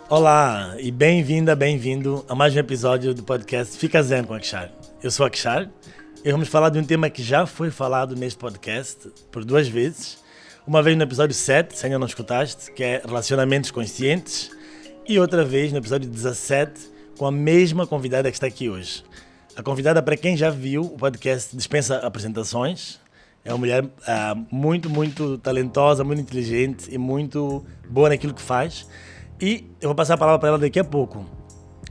Olá e bem-vinda, bem-vindo a mais um episódio do podcast Fica Zen com a Kshar. Eu sou a Kshar e vamos falar de um tema que já foi falado neste podcast por 2 vezes. Uma vez no episódio 7, se ainda não escutaste, que é relacionamentos conscientes, e outra vez no episódio 17, com a mesma convidada que está aqui hoje. A convidada, para quem já viu, o podcast dispensa apresentações. É uma mulher muito talentosa, muito inteligente e muito boa naquilo que faz. E eu vou passar a palavra para ela daqui a pouco.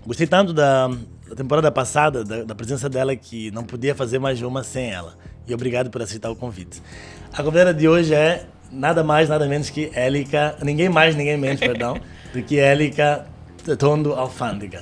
Gostei tanto da temporada passada, da presença dela, que não podia fazer mais uma sem ela. E obrigado por aceitar o convite. A convidada de hoje é nada mais, nada menos que Élica, ninguém mais, ninguém menos, perdão, do que Élica Tondo Alfândega.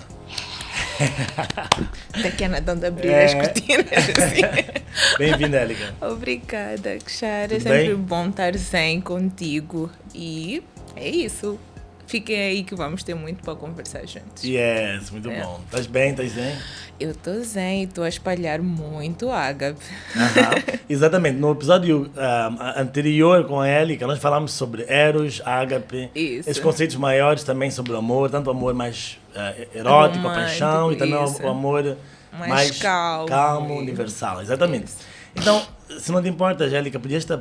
Pequena de abrir as cortinas. Assim. Bem-vinda, Élica. Obrigada, Kshar. É Tudo sempre bem? bom estar zen contigo. E é isso. Fiquem aí que vamos ter muito para conversar juntos. Yes, muito bom. Estás bem? Estás bem? Eu estou zen e estou a espalhar muito ágape. Exatamente. No episódio anterior com a Élica, nós falamos sobre Eros, Ágape, Isso. esses conceitos maiores também sobre o amor, tanto o amor mais erótico, a paixão, Romântico, e também isso. o amor Mais calmo. universal. Exatamente. Isso. Então, se não te importa, Angélica, podias te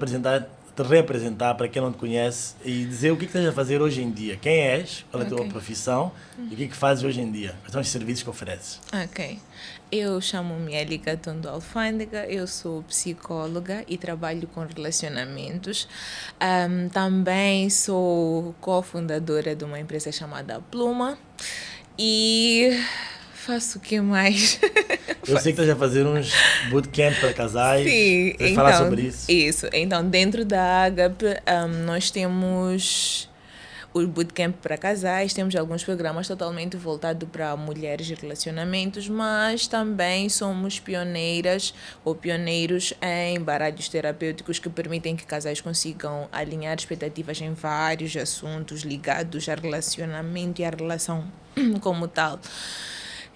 reapresentar para quem não te conhece e dizer o que estás a fazer hoje em dia. Quem és, qual é a tua Ok. profissão e o que fazes hoje em dia? Quais são os serviços que ofereces? Ok. Eu chamo-me Élica Tondo Alfândega, eu sou psicóloga e trabalho com relacionamentos. Também sou cofundadora de uma empresa chamada Pluma e faço o que mais? Eu sei que estás a fazer uns bootcamp para casais. Sim, Queres falar sobre isso? Isso. Então, dentro da Ágape, nós temos o bootcamp para casais, temos alguns programas totalmente voltados para mulheres e relacionamentos, mas também somos pioneiras ou pioneiros em baralhos terapêuticos que permitem que casais consigam alinhar expectativas em vários assuntos ligados ao relacionamento e à relação como tal.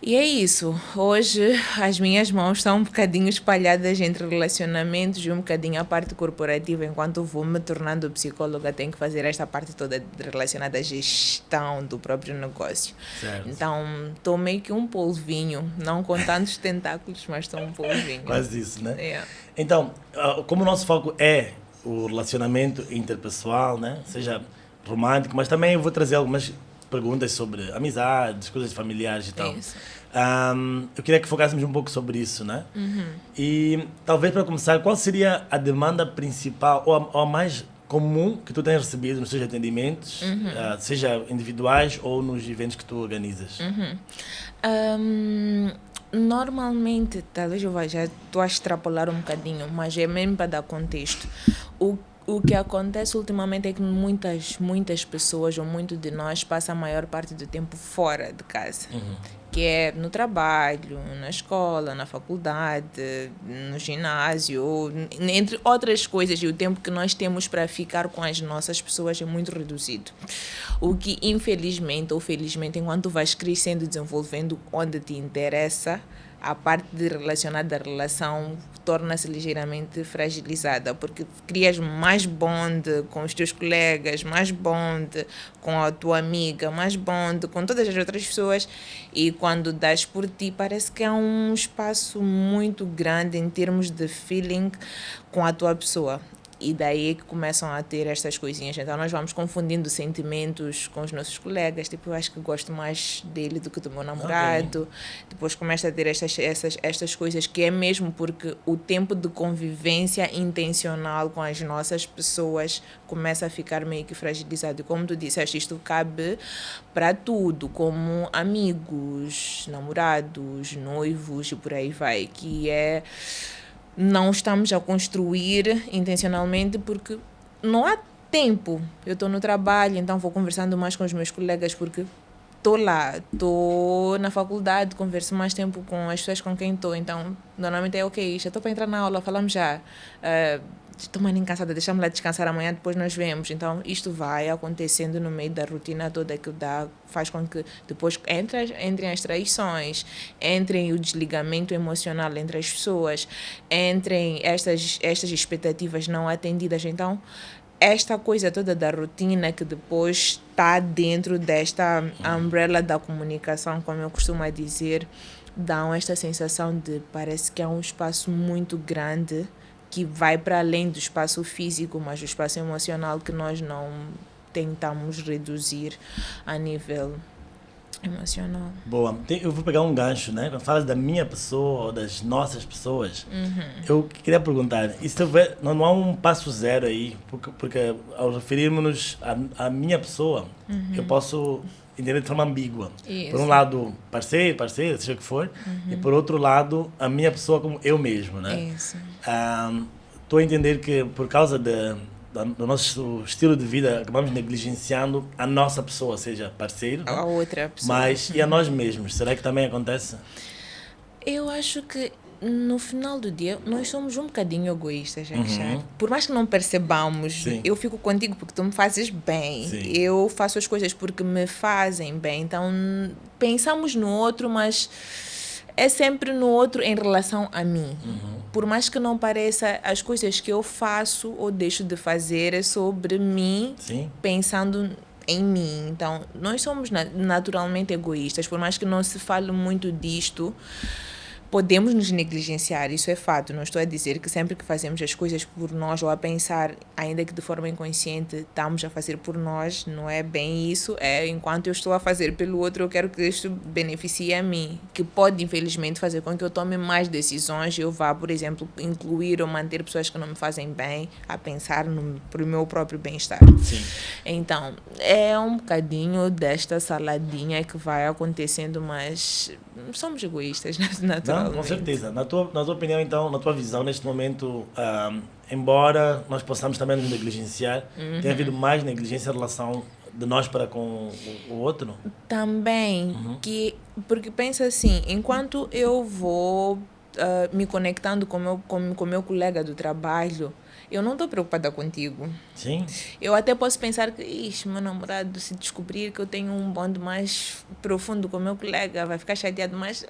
E é isso. Hoje as minhas mãos estão um bocadinho espalhadas entre relacionamentos e um bocadinho a parte corporativa. Enquanto vou me tornando psicóloga, tenho que fazer esta parte toda relacionada à gestão do próprio negócio. Certo. Então, estou meio que um polvinho. Não com tantos tentáculos, mas estou um polvinho. Quase isso, né? É. Então, como o nosso foco é o relacionamento interpessoal, né? Seja romântico, mas também eu vou trazer algumas perguntas sobre amizades, coisas familiares e tal. Isso. Eu queria que focássemos um pouco sobre isso, né? E talvez para começar, qual seria a demanda principal ou a mais comum que tu tens recebido nos teus atendimentos, seja individuais ou nos eventos que tu organizas? Normalmente, talvez eu já estou a extrapolar um bocadinho, mas é mesmo para dar contexto. O que acontece ultimamente é que muitas pessoas, ou muito de nós, passa a maior parte do tempo fora de casa. Que é no trabalho, na escola, na faculdade, no ginásio, entre outras coisas. E o tempo que nós temos para ficar com as nossas pessoas é muito reduzido. O que, infelizmente ou felizmente, enquanto vais crescendo e desenvolvendo onde te interessa, a parte relacionada à relação torna-se ligeiramente fragilizada, porque crias mais bond com os teus colegas, mais bond com a tua amiga, mais bond com todas as outras pessoas, e quando das por ti parece que há um espaço muito grande em termos de feeling com a tua pessoa. E daí é que começam a ter estas coisinhas. Então nós vamos confundindo sentimentos com os nossos colegas. Tipo, eu acho que gosto mais dele do que do meu namorado. Okay. Depois começa a ter estas coisas, que é mesmo porque o tempo de convivência intencional com as nossas pessoas começa a ficar meio que fragilizado. E como tu disseste, isto cabe para tudo, como amigos, namorados, noivos e por aí vai, que é... Não estamos a construir intencionalmente porque não há tempo. Eu estou no trabalho, então vou conversando mais com os meus colegas porque estou lá, estou na faculdade, converso mais tempo com as pessoas com quem estou. Então, normalmente é ok, já estou para entrar na aula, falamos já. Estou mais cansada, deixa-me lá descansar, amanhã depois nós vemos. Então, isto vai acontecendo no meio da rotina toda que dá, faz com que depois entrem as traições, entrem o desligamento emocional entre as pessoas, entrem estas expectativas não atendidas. Então, esta coisa toda da rotina que depois está dentro desta umbrella da comunicação, como eu costumo dizer, dão esta sensação de parece que é um espaço muito grande que vai para além do espaço físico, mas o espaço emocional que nós não tentamos reduzir a nível emocional. Boa. Eu vou pegar um gancho, né? Quando falas da minha pessoa ou das nossas pessoas, eu queria perguntar, isso não há um passo zero aí, porque ao referirmos-nos à minha pessoa, eu posso entender de forma ambígua. Isso. Por um lado, parceira, seja o que for, e por outro lado, a minha pessoa como eu mesmo, né? Isso. Estou a entender que por causa do nosso estilo de vida, acabamos negligenciando a nossa pessoa, ou seja, parceiro. A outra pessoa. Mas e a nós mesmos? Será que também acontece? Eu acho que no final do dia nós somos um bocadinho egoístas, Akshar. Por mais que não percebamos, Sim. eu fico contigo porque tu me fazes bem. Sim. Eu faço as coisas porque me fazem bem. Então pensamos no outro, mas é sempre no outro em relação a mim. Por mais que não pareça, as coisas que eu faço ou deixo de fazer é sobre mim, Sim. pensando em mim. Então, nós somos naturalmente egoístas, por mais que não se fale muito disto. Podemos nos negligenciar, isso é fato. Não estou a dizer que sempre que fazemos as coisas por nós ou a pensar, ainda que de forma inconsciente, estamos a fazer por nós, não é bem isso. É enquanto eu estou a fazer pelo outro, eu quero que isto beneficie a mim, que pode, infelizmente, fazer com que eu tome mais decisões. Eu vá, por exemplo, incluir ou manter pessoas que não me fazem bem, a pensar para o meu próprio bem-estar. Sim. Então, é um bocadinho desta saladinha que vai acontecendo, mas somos egoístas, naturalmente. Não, com certeza. Na tua opinião, então, na tua visão, neste momento, embora nós possamos também nos negligenciar, tem havido mais negligência em relação de nós para com o outro? Também, porque pensa assim, enquanto eu vou me conectando com o meu colega do trabalho, eu não estou preocupada contigo. Sim. Eu até posso pensar que, meu namorado, se descobrir que eu tenho um bonde mais profundo com o meu colega, vai ficar chateado, mas...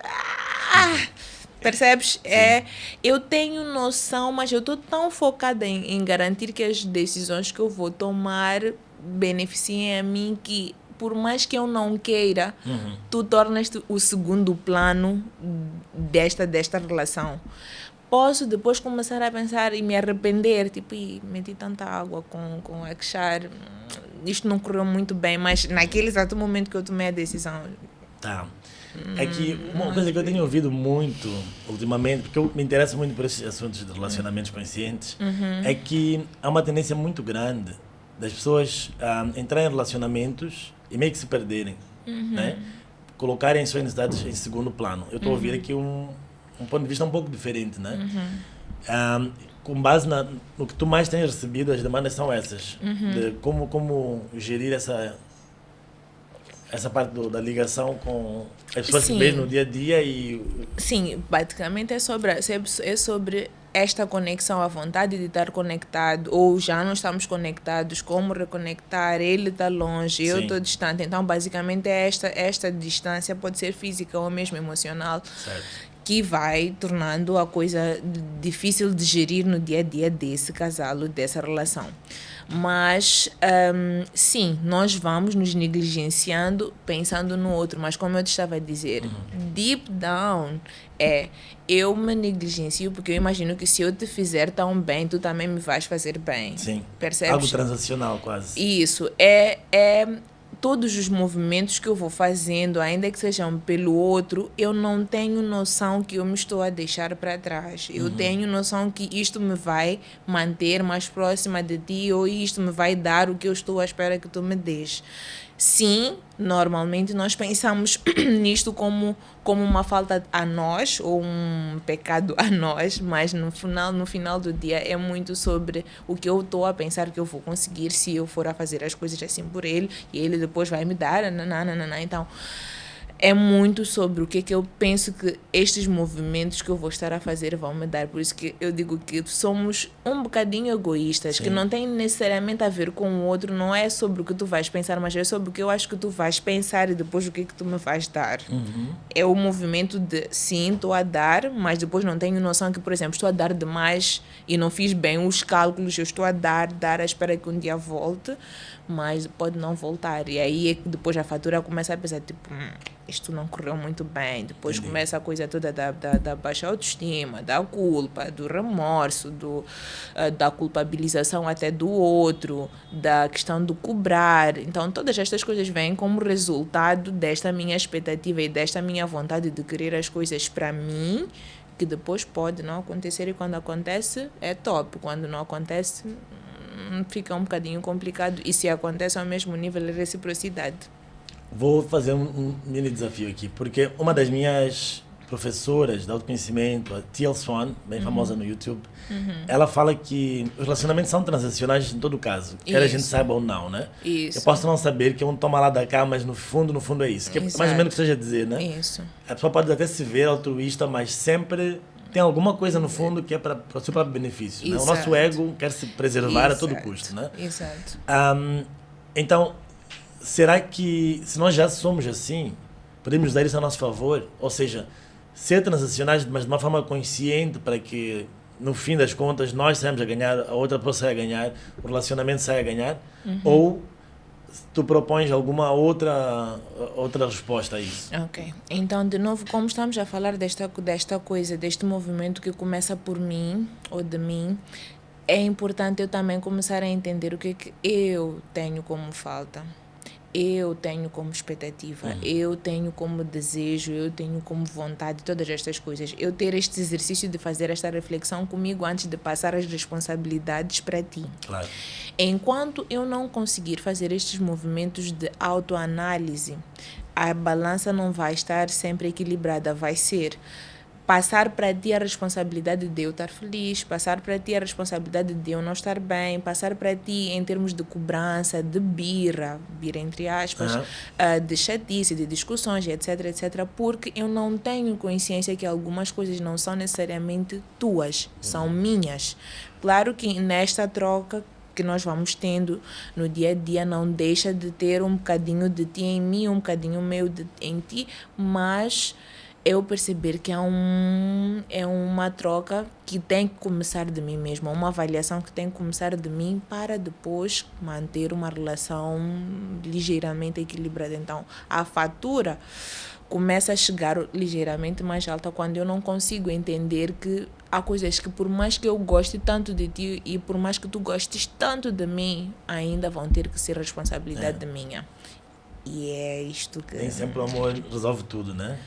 percebes? Eu tenho noção, mas eu estou tão focada em garantir que as decisões que eu vou tomar beneficiem a mim que, por mais que eu não queira, tu tornas-te o segundo plano desta relação. Posso depois começar a pensar e me arrepender, tipo, meti tanta água com o Akshar, isto não correu muito bem, mas naquele exato momento que eu tomei a decisão... Tá. É que uma coisa que eu tenho ouvido muito ultimamente, porque eu me interesso muito por esses assuntos de relacionamentos conscientes, é que há uma tendência muito grande das pessoas entrarem em relacionamentos e meio que se perderem, né? Colocarem suas necessidades em segundo plano. Eu estou a ouvir aqui um ponto de vista um pouco diferente, né? Com base no que tu mais tens recebido, as demandas são essas, de como gerir essa parte da ligação com as pessoas que vês no dia a dia e... Sim, basicamente é sobre esta conexão, a vontade de estar conectado, ou já não estamos conectados, como reconectar, ele está longe, eu estou distante. Então, basicamente, esta distância pode ser física ou mesmo emocional. Certo. Que vai tornando a coisa difícil de gerir no dia a dia desse casal, dessa relação. Mas, sim, nós vamos nos negligenciando pensando no outro, mas como eu te estava a dizer, deep down, eu me negligencio porque eu imagino que se eu te fizer tão bem, tu também me vais fazer bem. Sim, percebes? Algo transacional quase. Isso, todos os movimentos que eu vou fazendo, ainda que sejam pelo outro, eu não tenho noção que eu me estou a deixar para trás. Eu tenho noção que isto me vai manter mais próxima de ti ou isto me vai dar o que eu estou à espera que tu me dês. Sim, normalmente nós pensamos nisto como uma falta a nós ou um pecado a nós, mas no final do dia é muito sobre o que eu estou a pensar que eu vou conseguir se eu for a fazer as coisas assim por ele e ele depois vai me dar, Então, é muito sobre o que eu penso que estes movimentos que eu vou estar a fazer vão me dar. Por isso que eu digo que somos um bocadinho egoístas, que não tem necessariamente a ver com o outro, não é sobre o que tu vais pensar, mas é sobre o que eu acho que tu vais pensar e depois o que tu me vais dar. É o movimento de, sim, estou a dar, mas depois não tenho noção que, por exemplo, estou a dar demais e não fiz bem os cálculos, eu estou a dar à espera que um dia volte, mas pode não voltar. E aí é que depois a fatura começa a pensar, tipo, isto não correu muito bem. Depois começa a coisa toda da baixa autoestima, da culpa, do remorso, da culpabilização até do outro, da questão do cobrar. Então, todas estas coisas vêm como resultado desta minha expectativa e desta minha vontade de querer as coisas para mim, que depois pode não acontecer, e quando acontece é top, quando não acontece fica um bocadinho complicado, e se acontece ao mesmo nível é reciprocidade. Vou fazer um mini desafio aqui, porque uma das minhas professoras de autoconhecimento, a T.L. Swan, bem famosa no YouTube, ela fala que os relacionamentos são transacionais em todo caso, quer a gente saiba ou não, né? Isso. Eu posso não saber que é um toma lá da cá, mas no fundo é isso. Que é mais ou menos o que você já dizer, né? Isso. A pessoa pode até se ver altruísta, mas sempre tem alguma coisa no fundo que é para o seu próprio benefício. Né? O nosso ego quer se preservar a todo custo, né? Exato. Então, será que, se nós já somos assim, podemos usar isso a nosso favor? Ou seja, ser transacionais, mas de uma forma consciente, para que, no fim das contas, nós saímos a ganhar, a outra pessoa saia a ganhar, o relacionamento saia a ganhar? Ou tu propões alguma outra resposta a isso? Ok. Então, de novo, como estamos a falar desta coisa, deste movimento que começa por mim, ou de mim, é importante eu também começar a entender o que é que eu tenho como falta. Eu tenho como expectativa, eu tenho como desejo, eu tenho como vontade, todas estas coisas. Eu ter este exercício de fazer esta reflexão comigo antes de passar as responsabilidades para ti. Claro. Enquanto eu não conseguir fazer estes movimentos de autoanálise, a balança não vai estar sempre equilibrada, vai ser passar para ti a responsabilidade de eu estar feliz, passar para ti a responsabilidade de eu não estar bem, passar para ti em termos de cobrança, de birra entre aspas, de chatice, de discussões, etc, etc, porque eu não tenho consciência que algumas coisas não são necessariamente tuas, são minhas. Claro que nesta troca que nós vamos tendo no dia a dia não deixa de ter um bocadinho de ti em mim, um bocadinho meu em ti, mas eu perceber que é uma troca que tem que começar de mim mesma, uma avaliação que tem que começar de mim para depois manter uma relação ligeiramente equilibrada. Então, a fatura começa a chegar ligeiramente mais alta quando eu não consigo entender que há coisas que, por mais que eu goste tanto de ti e por mais que tu gostes tanto de mim, ainda vão ter que ser responsabilidade minha. E é isto que... Nem sempre o amor resolve tudo, né?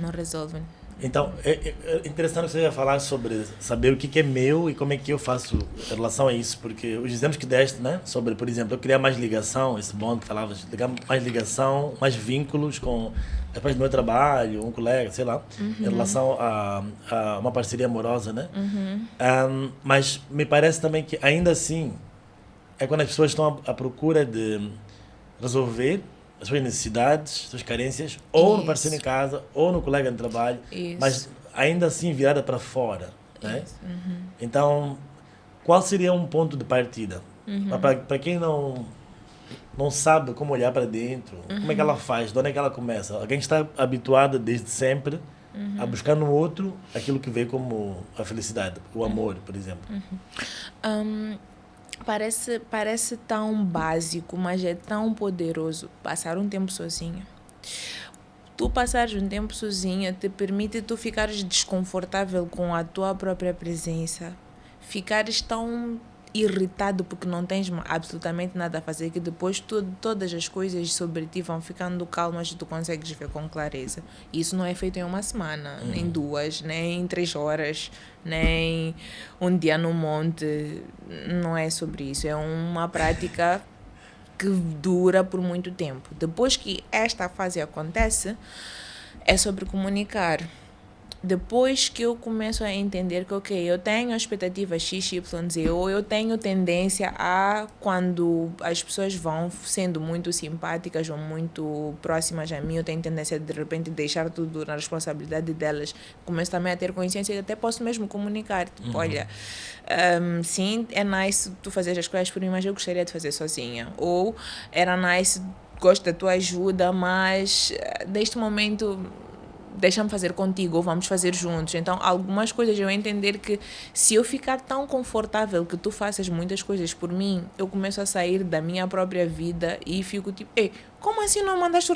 Não resolvem. Então, é interessante que você ia falar sobre saber o que é meu e como é que eu faço em relação a isso, porque os exemplos que deste, né, sobre, por exemplo, eu criar mais ligação, esse bond que falava, mais ligação, mais vínculos com depois do meu trabalho, um colega, sei lá, em relação a uma parceria amorosa, né? Mas me parece também que ainda assim é quando as pessoas estão à procura de resolver as suas necessidades, as suas carências, ou no parceiro em casa, ou no colega de trabalho, mas ainda assim virada para fora. Né? Então, qual seria um ponto de partida? Para quem não sabe como olhar para dentro, como é que ela faz, de onde é que ela começa? Alguém está habituada desde sempre a buscar no outro aquilo que vê como a felicidade, o amor, por exemplo. Parece tão básico, mas é tão poderoso passar um tempo sozinha. Tu passares um tempo sozinha te permite tu ficares desconfortável com a tua própria presença, ficares tão irritado porque não tens absolutamente nada a fazer, que depois todas as coisas sobre ti vão ficando calmas e tu consegues ver com clareza. Isso não é feito em uma semana, nem 2, nem 3 horas, nem um dia no monte. Não é sobre isso. É uma prática que dura por muito tempo. Depois que esta fase acontece, é sobre comunicar. depois que eu começo a entender que, ok, eu tenho expectativas X, Y, Z, ou eu tenho tendência a, quando as pessoas vão sendo muito simpáticas ou muito próximas a mim, eu tenho tendência de repente deixar tudo na responsabilidade delas. Começo também a ter consciência e até posso mesmo comunicar, tipo, olha, sim, é nice tu fazer as coisas por mim, mas eu gostaria de fazer sozinha. Ou era nice, gosto da tua ajuda, mas neste momento deixa-me fazer contigo ou vamos fazer juntos. Então, algumas coisas eu entender que se eu ficar tão confortável que tu faças muitas coisas por mim, eu começo a sair da minha própria vida e fico tipo, ei, como assim não mandaste o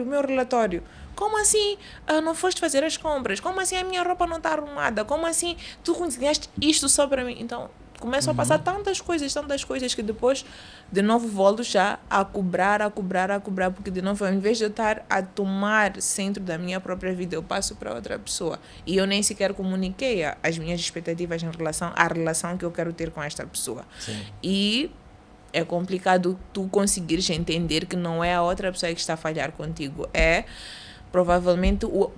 meu relatório? Como assim não foste fazer as compras? Como assim a minha roupa não está arrumada? Como assim tu cozinhaste isto só para mim? Então, começam a passar tantas coisas que depois, de novo, volto já a cobrar, porque de novo, ao invés de eu estar a tomar centro da minha própria vida, eu passo para outra pessoa. E eu nem sequer comuniquei as minhas expectativas em relação à relação que eu quero ter com esta pessoa. Sim. E é complicado tu conseguires entender que não é a outra pessoa que está a falhar contigo, é provavelmente o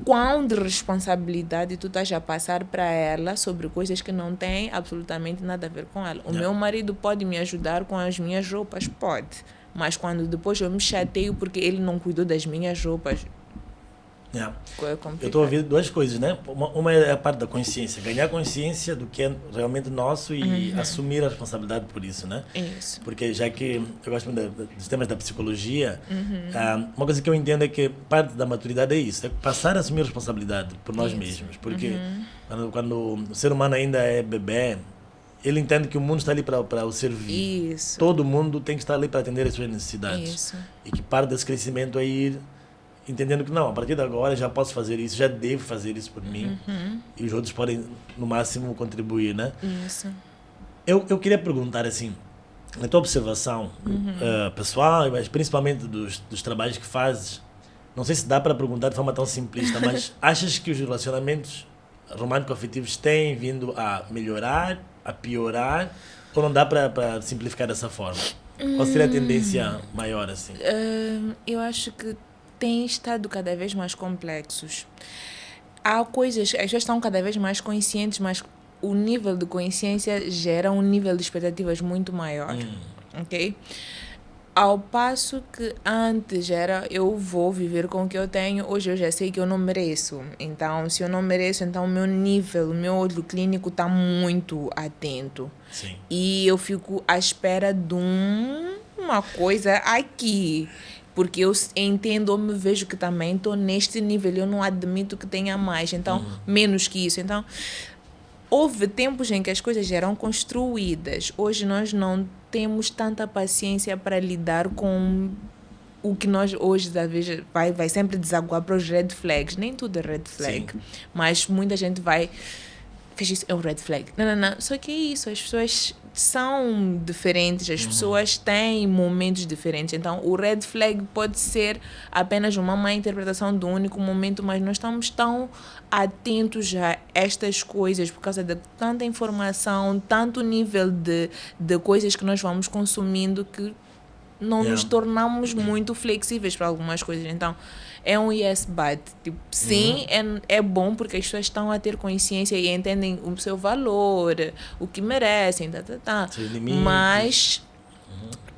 quão de responsabilidade tu estás a passar para ela sobre coisas que não têm absolutamente nada a ver com ela. O meu marido pode me ajudar com as minhas roupas? Pode. Mas quando depois eu me chateio porque ele não cuidou das minhas roupas, é complicado. Eu estou ouvindo duas coisas, né? Uma é a parte da consciência, ganhar consciência do que é realmente nosso e assumir a responsabilidade por isso, né? Isso. Porque já que eu gosto muito dos temas da psicologia, uma coisa que eu entendo é que parte da maturidade é isso, é passar a assumir a responsabilidade por nós mesmos. Porque quando o ser humano ainda é bebê, ele entende que o mundo está ali para o servir. Isso. Todo mundo tem que estar ali para atender as suas necessidades. Isso. E que parte desse crescimento é ir entendendo que não, a partir de agora já posso fazer isso, já devo fazer isso por mim, e os outros podem no máximo contribuir, né? Isso. Eu queria perguntar assim, na tua observação pessoal, mas principalmente dos trabalhos que fazes, não sei se dá para perguntar de forma tão simplista, mas achas que os relacionamentos romântico-afetivos têm vindo a melhorar, a piorar, ou não dá para simplificar dessa forma? Qual seria a tendência maior assim? Eu acho que têm estado cada vez mais complexos. Há coisas, as pessoas estão cada vez mais conscientes, mas o nível de consciência gera um nível de expectativas muito maior, ok? Ao passo que antes era, eu vou viver com o que eu tenho, hoje eu já sei que eu não mereço. Então, se eu não mereço, então o meu nível, o meu olho clínico está muito atento. Sim. E eu fico à espera de uma coisa aqui. Porque eu entendo ou me vejo que também estou neste nível, eu não admito que tenha mais, então, menos que isso. Então, houve tempos em que as coisas eram construídas. Hoje nós não temos tanta paciência para lidar com o que nós hoje, às vezes, vai sempre desaguar para os red flags. Nem tudo é red flag, mas muita gente vai... Fez isso, é um red flag. Não. Só que é isso, as pessoas são diferentes, as pessoas têm momentos diferentes. Então, o red flag pode ser apenas uma má interpretação do único momento, mas nós estamos tão atentos a estas coisas por causa de tanta informação, tanto nível de coisas que nós vamos consumindo que não nos tornamos muito flexíveis para algumas coisas. Então, é um yes, but. Tipo, sim, é bom porque as pessoas estão a ter consciência e entendem o seu valor, o que merecem, mas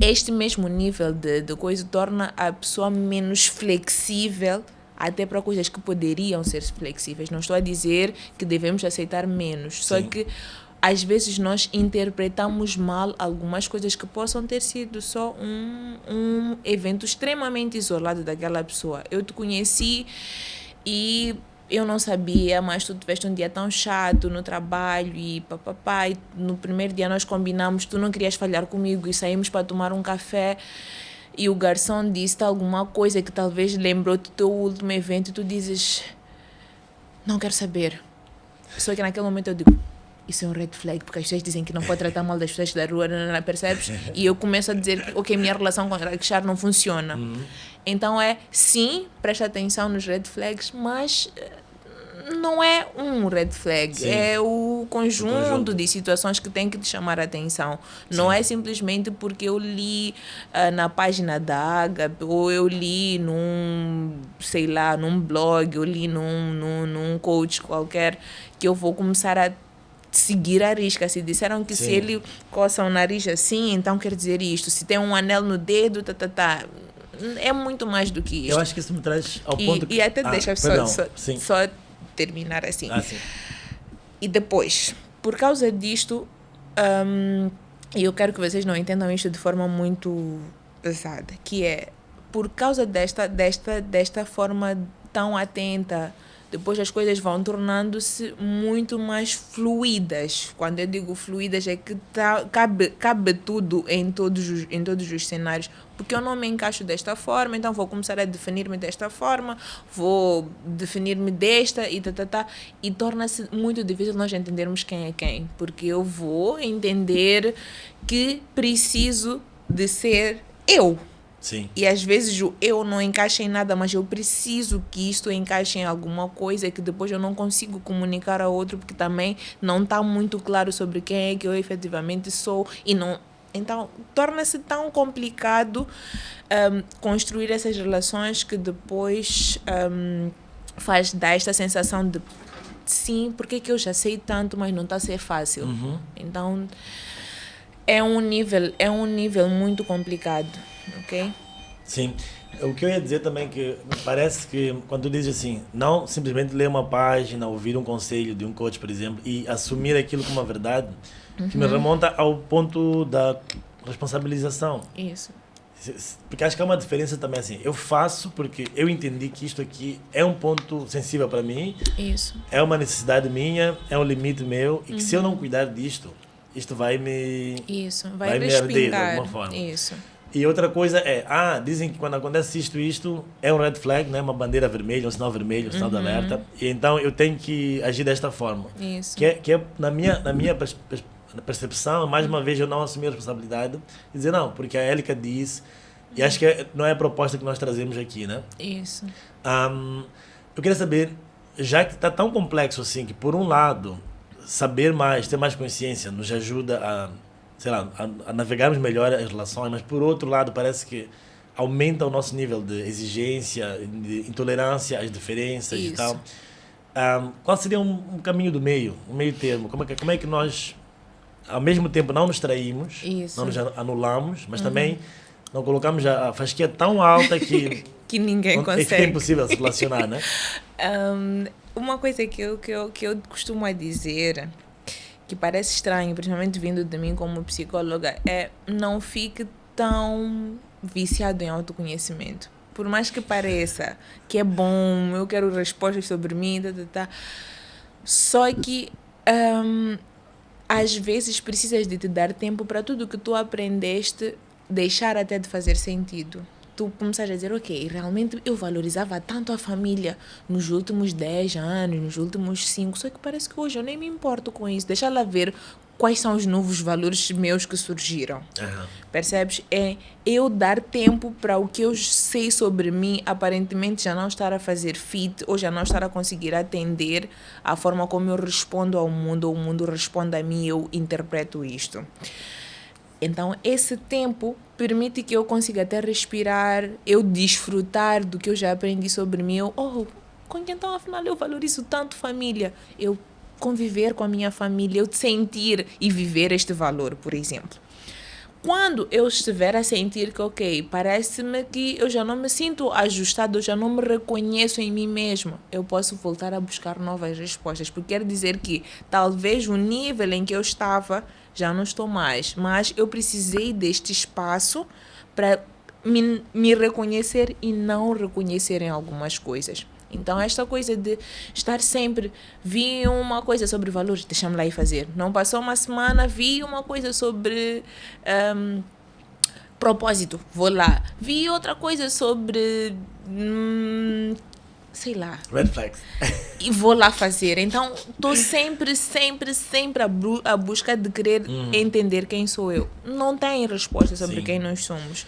este mesmo nível de coisa torna a pessoa menos flexível até para coisas que poderiam ser flexíveis. Não estou a dizer que devemos aceitar menos, só que às vezes nós interpretamos mal algumas coisas que possam ter sido só um evento extremamente isolado daquela pessoa. Eu te conheci e eu não sabia, mas tu tiveste um dia tão chato no trabalho e papapá, e no primeiro dia nós combinamos, tu não querias falhar comigo e saímos para tomar um café e o garçom disse alguma coisa que talvez lembrou do teu último evento e tu dizes, não quero saber. Só que naquele momento eu digo, isso é um red flag, porque as pessoas dizem que não pode tratar mal das pessoas da rua, não percebes? E eu começo a dizer que, ok, minha relação com a Akshar não funciona. Então sim, presta atenção nos red flags, mas não é um red flag, Sim. é o conjunto, conjunto de situações que tem que te chamar a atenção. Não é simplesmente porque eu li na página da Agape, ou eu li sei lá, num blog, eu li num coach qualquer, que eu vou começar a seguir a risca. Se disseram que se ele coça o nariz assim, então quer dizer isto. Se tem um anel no dedo, é muito mais do que isto. Eu acho que isso me traz ao ponto que... E até deixa só terminar assim. Sim. E depois, por causa disto, e eu quero que vocês não entendam isto de forma muito pesada, que é, por causa desta forma tão atenta, depois as coisas vão tornando-se muito mais fluídas. Quando eu digo fluídas, é que cabe tudo em todos os cenários. Porque eu não me encaixo desta forma, então vou começar a definir-me desta forma, vou definir-me desta e torna-se muito difícil nós entendermos quem é quem. Porque eu vou entender que preciso de ser eu. Sim. E às vezes eu não encaixo em nada, mas eu preciso que isto encaixe em alguma coisa que depois eu não consigo comunicar a outro, porque também não está muito claro sobre quem é que eu efetivamente sou. Então, torna-se tão complicado construir essas relações, que depois faz dar esta sensação de sim, porque que eu já sei tanto, mas não está a ser fácil. Uhum. Então, é um nível muito complicado. Ok? Sim. O que eu ia dizer também é que me parece que quando tu dizes assim, não simplesmente ler uma página, ouvir um conselho de um coach, por exemplo, e assumir aquilo como uma verdade, que me remonta ao ponto da responsabilização. Isso. Porque acho que há uma diferença também assim. Eu faço porque eu entendi que isto aqui é um ponto sensível para mim. Isso. É uma necessidade minha, é um limite meu, e que se eu não cuidar disto, isto vai me arder de alguma forma. Isso. E outra coisa é, dizem que quando acontece isto é um red flag, né? Uma bandeira vermelha, um sinal vermelho, um sinal de alerta. E então eu tenho que agir desta forma. Isso. Que é na minha percepção, mais uma vez eu não assumi a responsabilidade e dizer não, porque a Élica diz, e acho que não é a proposta que nós trazemos aqui, né? Isso. Eu queria saber, já que está tão complexo assim, que por um lado, saber mais, ter mais consciência nos ajuda a navegarmos melhor as relações, mas por outro lado parece que aumenta o nosso nível de exigência, de intolerância às diferenças. Isso. E tal. Qual seria um caminho do meio, um meio termo? Como é que nós, ao mesmo tempo, não nos traímos, não nos anulamos, mas também não colocamos a fasquia tão alta que que ninguém consegue. Fica impossível se relacionar, né? Uma coisa que eu costumo dizer, que parece estranho, principalmente vindo de mim como psicóloga, é não fique tão viciado em autoconhecimento. Por mais que pareça que é bom, eu quero respostas sobre mim, só que às vezes precisas de te dar tempo para tudo que tu aprendeste deixar até de fazer sentido. Tu começas a dizer, ok, realmente eu valorizava tanto a família nos últimos 10 anos, nos últimos 5, só que parece que hoje eu nem me importo com isso. Deixa lá ver quais são os novos valores meus que surgiram. Percebes? É eu dar tempo para o que eu sei sobre mim, aparentemente já não estar a fazer fit, ou já não estar a conseguir atender a forma como eu respondo ao mundo, ou o mundo responde a mim, eu interpreto isto. Então, esse tempo permite que eu consiga até respirar, eu desfrutar do que eu já aprendi sobre mim. Então, afinal, eu valorizo tanto família. Eu conviver com a minha família, eu sentir e viver este valor, por exemplo. Quando eu estiver a sentir que, ok, parece-me que eu já não me sinto ajustado, eu já não me reconheço em mim mesmo, eu posso voltar a buscar novas respostas, porque quer dizer que talvez o nível em que eu estava já não estou mais, mas eu precisei deste espaço para me reconhecer e não reconhecer em algumas coisas. Então, esta coisa de estar sempre... Vi uma coisa sobre valores, deixa-me lá ir fazer. Não passou uma semana, vi uma coisa sobre propósito, vou lá. Vi outra coisa sobre... sei lá. Red flags. E vou lá fazer. Então, estou sempre à busca de querer entender quem sou eu. Não tem resposta sobre quem nós somos.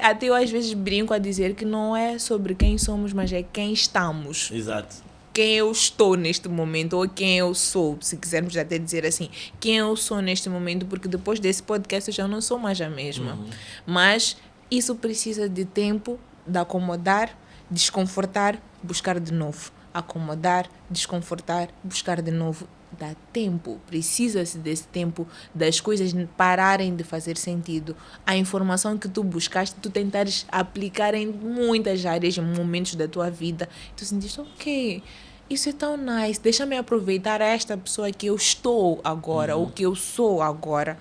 Até eu às vezes brinco a dizer que não é sobre quem somos, mas é quem estamos. Exato. quem eu estou neste momento, ou quem eu sou, se quisermos até dizer assim, quem eu sou neste momento, porque depois desse podcast eu já não sou mais a mesma. Mas isso precisa de tempo, de acomodar, desconfortar, buscar de novo. Acomodar, desconfortar, buscar de novo. Dá tempo, precisa-se desse tempo, das coisas pararem de fazer sentido. A informação que tu buscaste, tu tentares aplicar em muitas áreas, em momentos da tua vida. Tu sentiste, ok, isso é tão nice, deixa-me aproveitar esta pessoa que eu estou agora, ou que eu sou agora.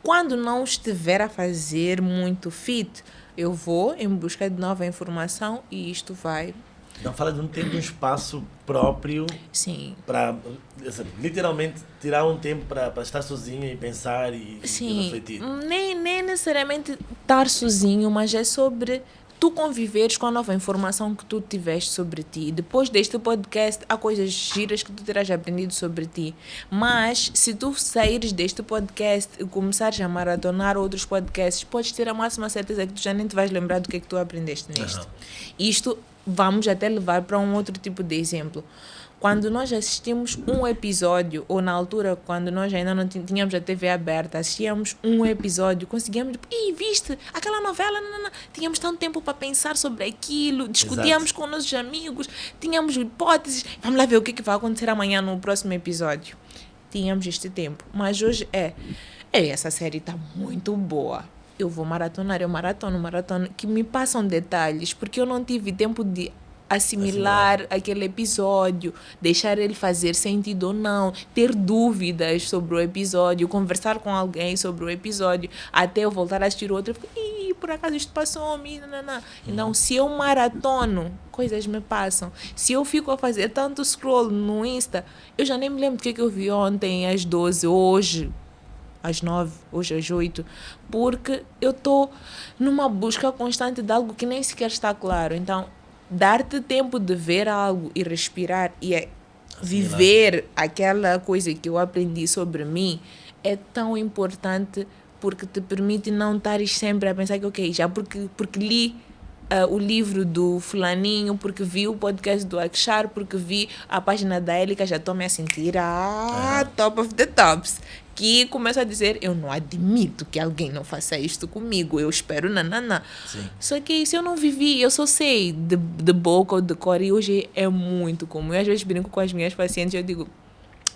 Quando não estiver a fazer muito fit, eu vou em busca de nova informação e isto vai. Então fala de um tempo, um espaço próprio. Sim. Para literalmente tirar um tempo para estar sozinho e pensar e refletir. Nem necessariamente estar sozinho, mas é sobre tu conviveres com a nova informação que tu tiveste sobre ti. Depois deste podcast, há coisas giras que tu terás aprendido sobre ti. Mas, se tu saíres deste podcast e começares a maratonar outros podcasts, podes ter a máxima certeza que tu já nem te vais lembrar do que é que tu aprendeste neste. Isto vamos até levar para um outro tipo de exemplo. Quando nós assistimos um episódio, ou na altura, quando nós ainda não tínhamos a TV aberta, assistíamos um episódio, conseguíamos, viste aquela novela, não. Tínhamos tanto tempo para pensar sobre aquilo, discutíamos com nossos amigos, tínhamos hipóteses, vamos lá ver o que vai acontecer amanhã no próximo episódio. Tínhamos este tempo, mas hoje essa série está muito boa. Eu vou maratonar, eu maratono, que me passam detalhes, porque eu não tive tempo de assimilar aquele episódio, deixar ele fazer sentido ou não, ter dúvidas sobre o episódio, conversar com alguém sobre o episódio, até eu voltar a assistir outro, por acaso isto passou-me, não. Então, se eu maratono, coisas me passam. Se eu fico a fazer tanto scroll no Insta, eu já nem me lembro do que eu vi ontem às 12, hoje às 9, hoje às 8, porque eu estou numa busca constante de algo que nem sequer está claro. Então, dar-te tempo de ver algo e respirar e viver aquela coisa que eu aprendi sobre mim é tão importante, porque te permite não estares sempre a pensar que, ok, já porque li o livro do fulaninho, porque vi o podcast do Akshar, porque vi a página da Élica, já estou me a sentir top of the tops. Que começa a dizer, eu não admito que alguém não faça isto comigo, eu espero nanana. Só que se eu não vivi, eu só sei de boca ou de cor, e hoje é muito comum. Eu às vezes brinco com as minhas pacientes, eu digo,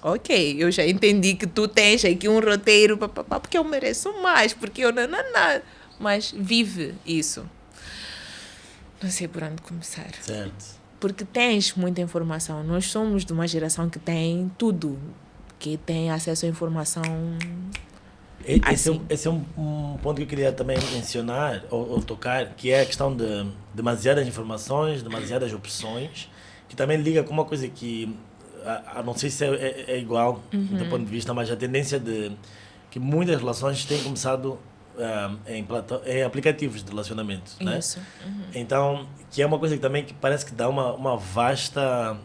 ok, eu já entendi que tu tens aqui um roteiro, porque eu mereço mais, porque eu nanana. Mas vive isso. Não sei por onde começar. Certo. Porque tens muita informação. Nós somos de uma geração que tem tudo, que tem acesso à informação. Esse é um ponto que eu queria também mencionar ou tocar, que é a questão de demasiadas informações, demasiadas opções, que também liga com uma coisa que, não sei se é igual do ponto de vista, mas a tendência de que muitas relações têm começado em aplicativos de relacionamento, né? Isso. Então, que é uma coisa que também que parece que dá uma vasta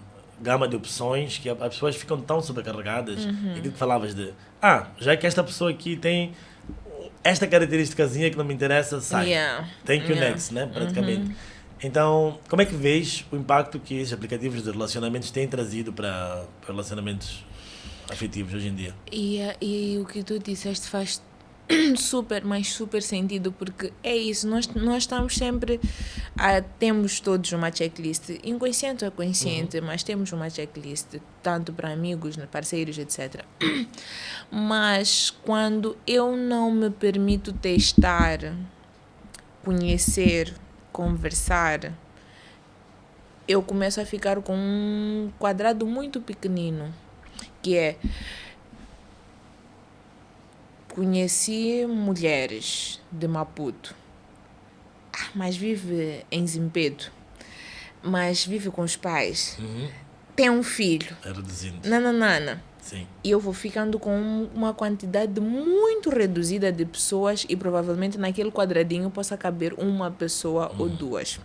gama de opções, que as pessoas ficam tão sobrecarregadas. Aquilo que falavas de, já que esta pessoa aqui tem esta característicazinha que não me interessa, sai. Thank you next, né? Praticamente. Então, como é que vês o impacto que esses aplicativos de relacionamentos têm trazido para relacionamentos afetivos hoje em dia? E o que tu disseste faz super sentido, porque é isso, nós estamos sempre temos todos uma checklist, inconsciente ou consciente, mas temos uma checklist, tanto para amigos, parceiros, etc. Mas quando eu não me permito testar, conhecer, conversar, eu começo a ficar com um quadrado muito pequenino, que é: conheci mulheres de Maputo, mas vive em Zimpeto, mas vive com os pais, tem um filho. É reduzindo. Nananana. Sim. E eu vou ficando com uma quantidade muito reduzida de pessoas, e provavelmente naquele quadradinho possa caber uma pessoa ou duas.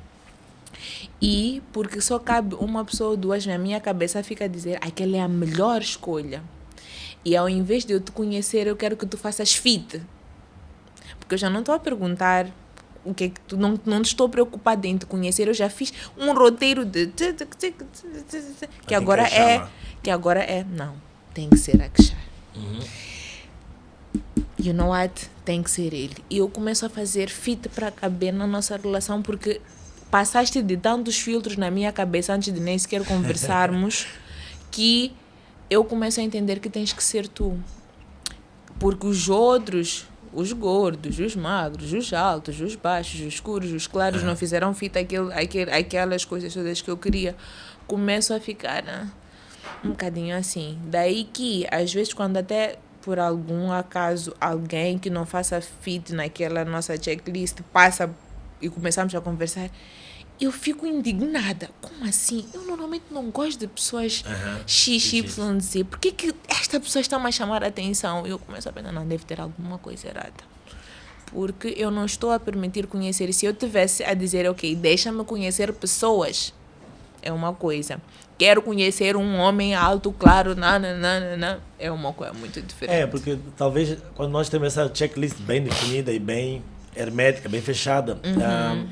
E porque só cabe uma pessoa ou duas, na minha cabeça fica a dizer, aquela é a melhor escolha. E ao invés de eu te conhecer, eu quero que tu faças fit. Porque eu já não estou a perguntar o que é que tu não estou preocupada em te conhecer, eu já fiz um roteiro de que agora não, tem que ser a Akshar. You know what? Tem que ser ele. E eu começo a fazer fit para caber na nossa relação, porque passaste de tantos filtros na minha cabeça antes de nem sequer conversarmos que eu começo a entender que tens que ser tu. Porque os outros, os gordos, os magros, os altos, os baixos, os escuros, os claros, não fizeram fit aquelas coisas todas que eu queria. Começo a ficar um bocadinho assim. Daí que, às vezes, quando até por algum acaso alguém que não faça fit naquela nossa checklist passa e começamos a conversar, eu fico indignada. Como assim? Eu normalmente não gosto de pessoas XYZ. Por que esta pessoa está a chamar a atenção? Eu começo a pensar, não, deve ter alguma coisa errada. Porque eu não estou a permitir conhecer. E se eu tivesse a dizer, ok, deixa-me conhecer pessoas, é uma coisa. Quero conhecer um homem alto, claro, é uma coisa muito diferente. Porque talvez quando nós temos essa checklist bem definida e bem hermética, bem fechada,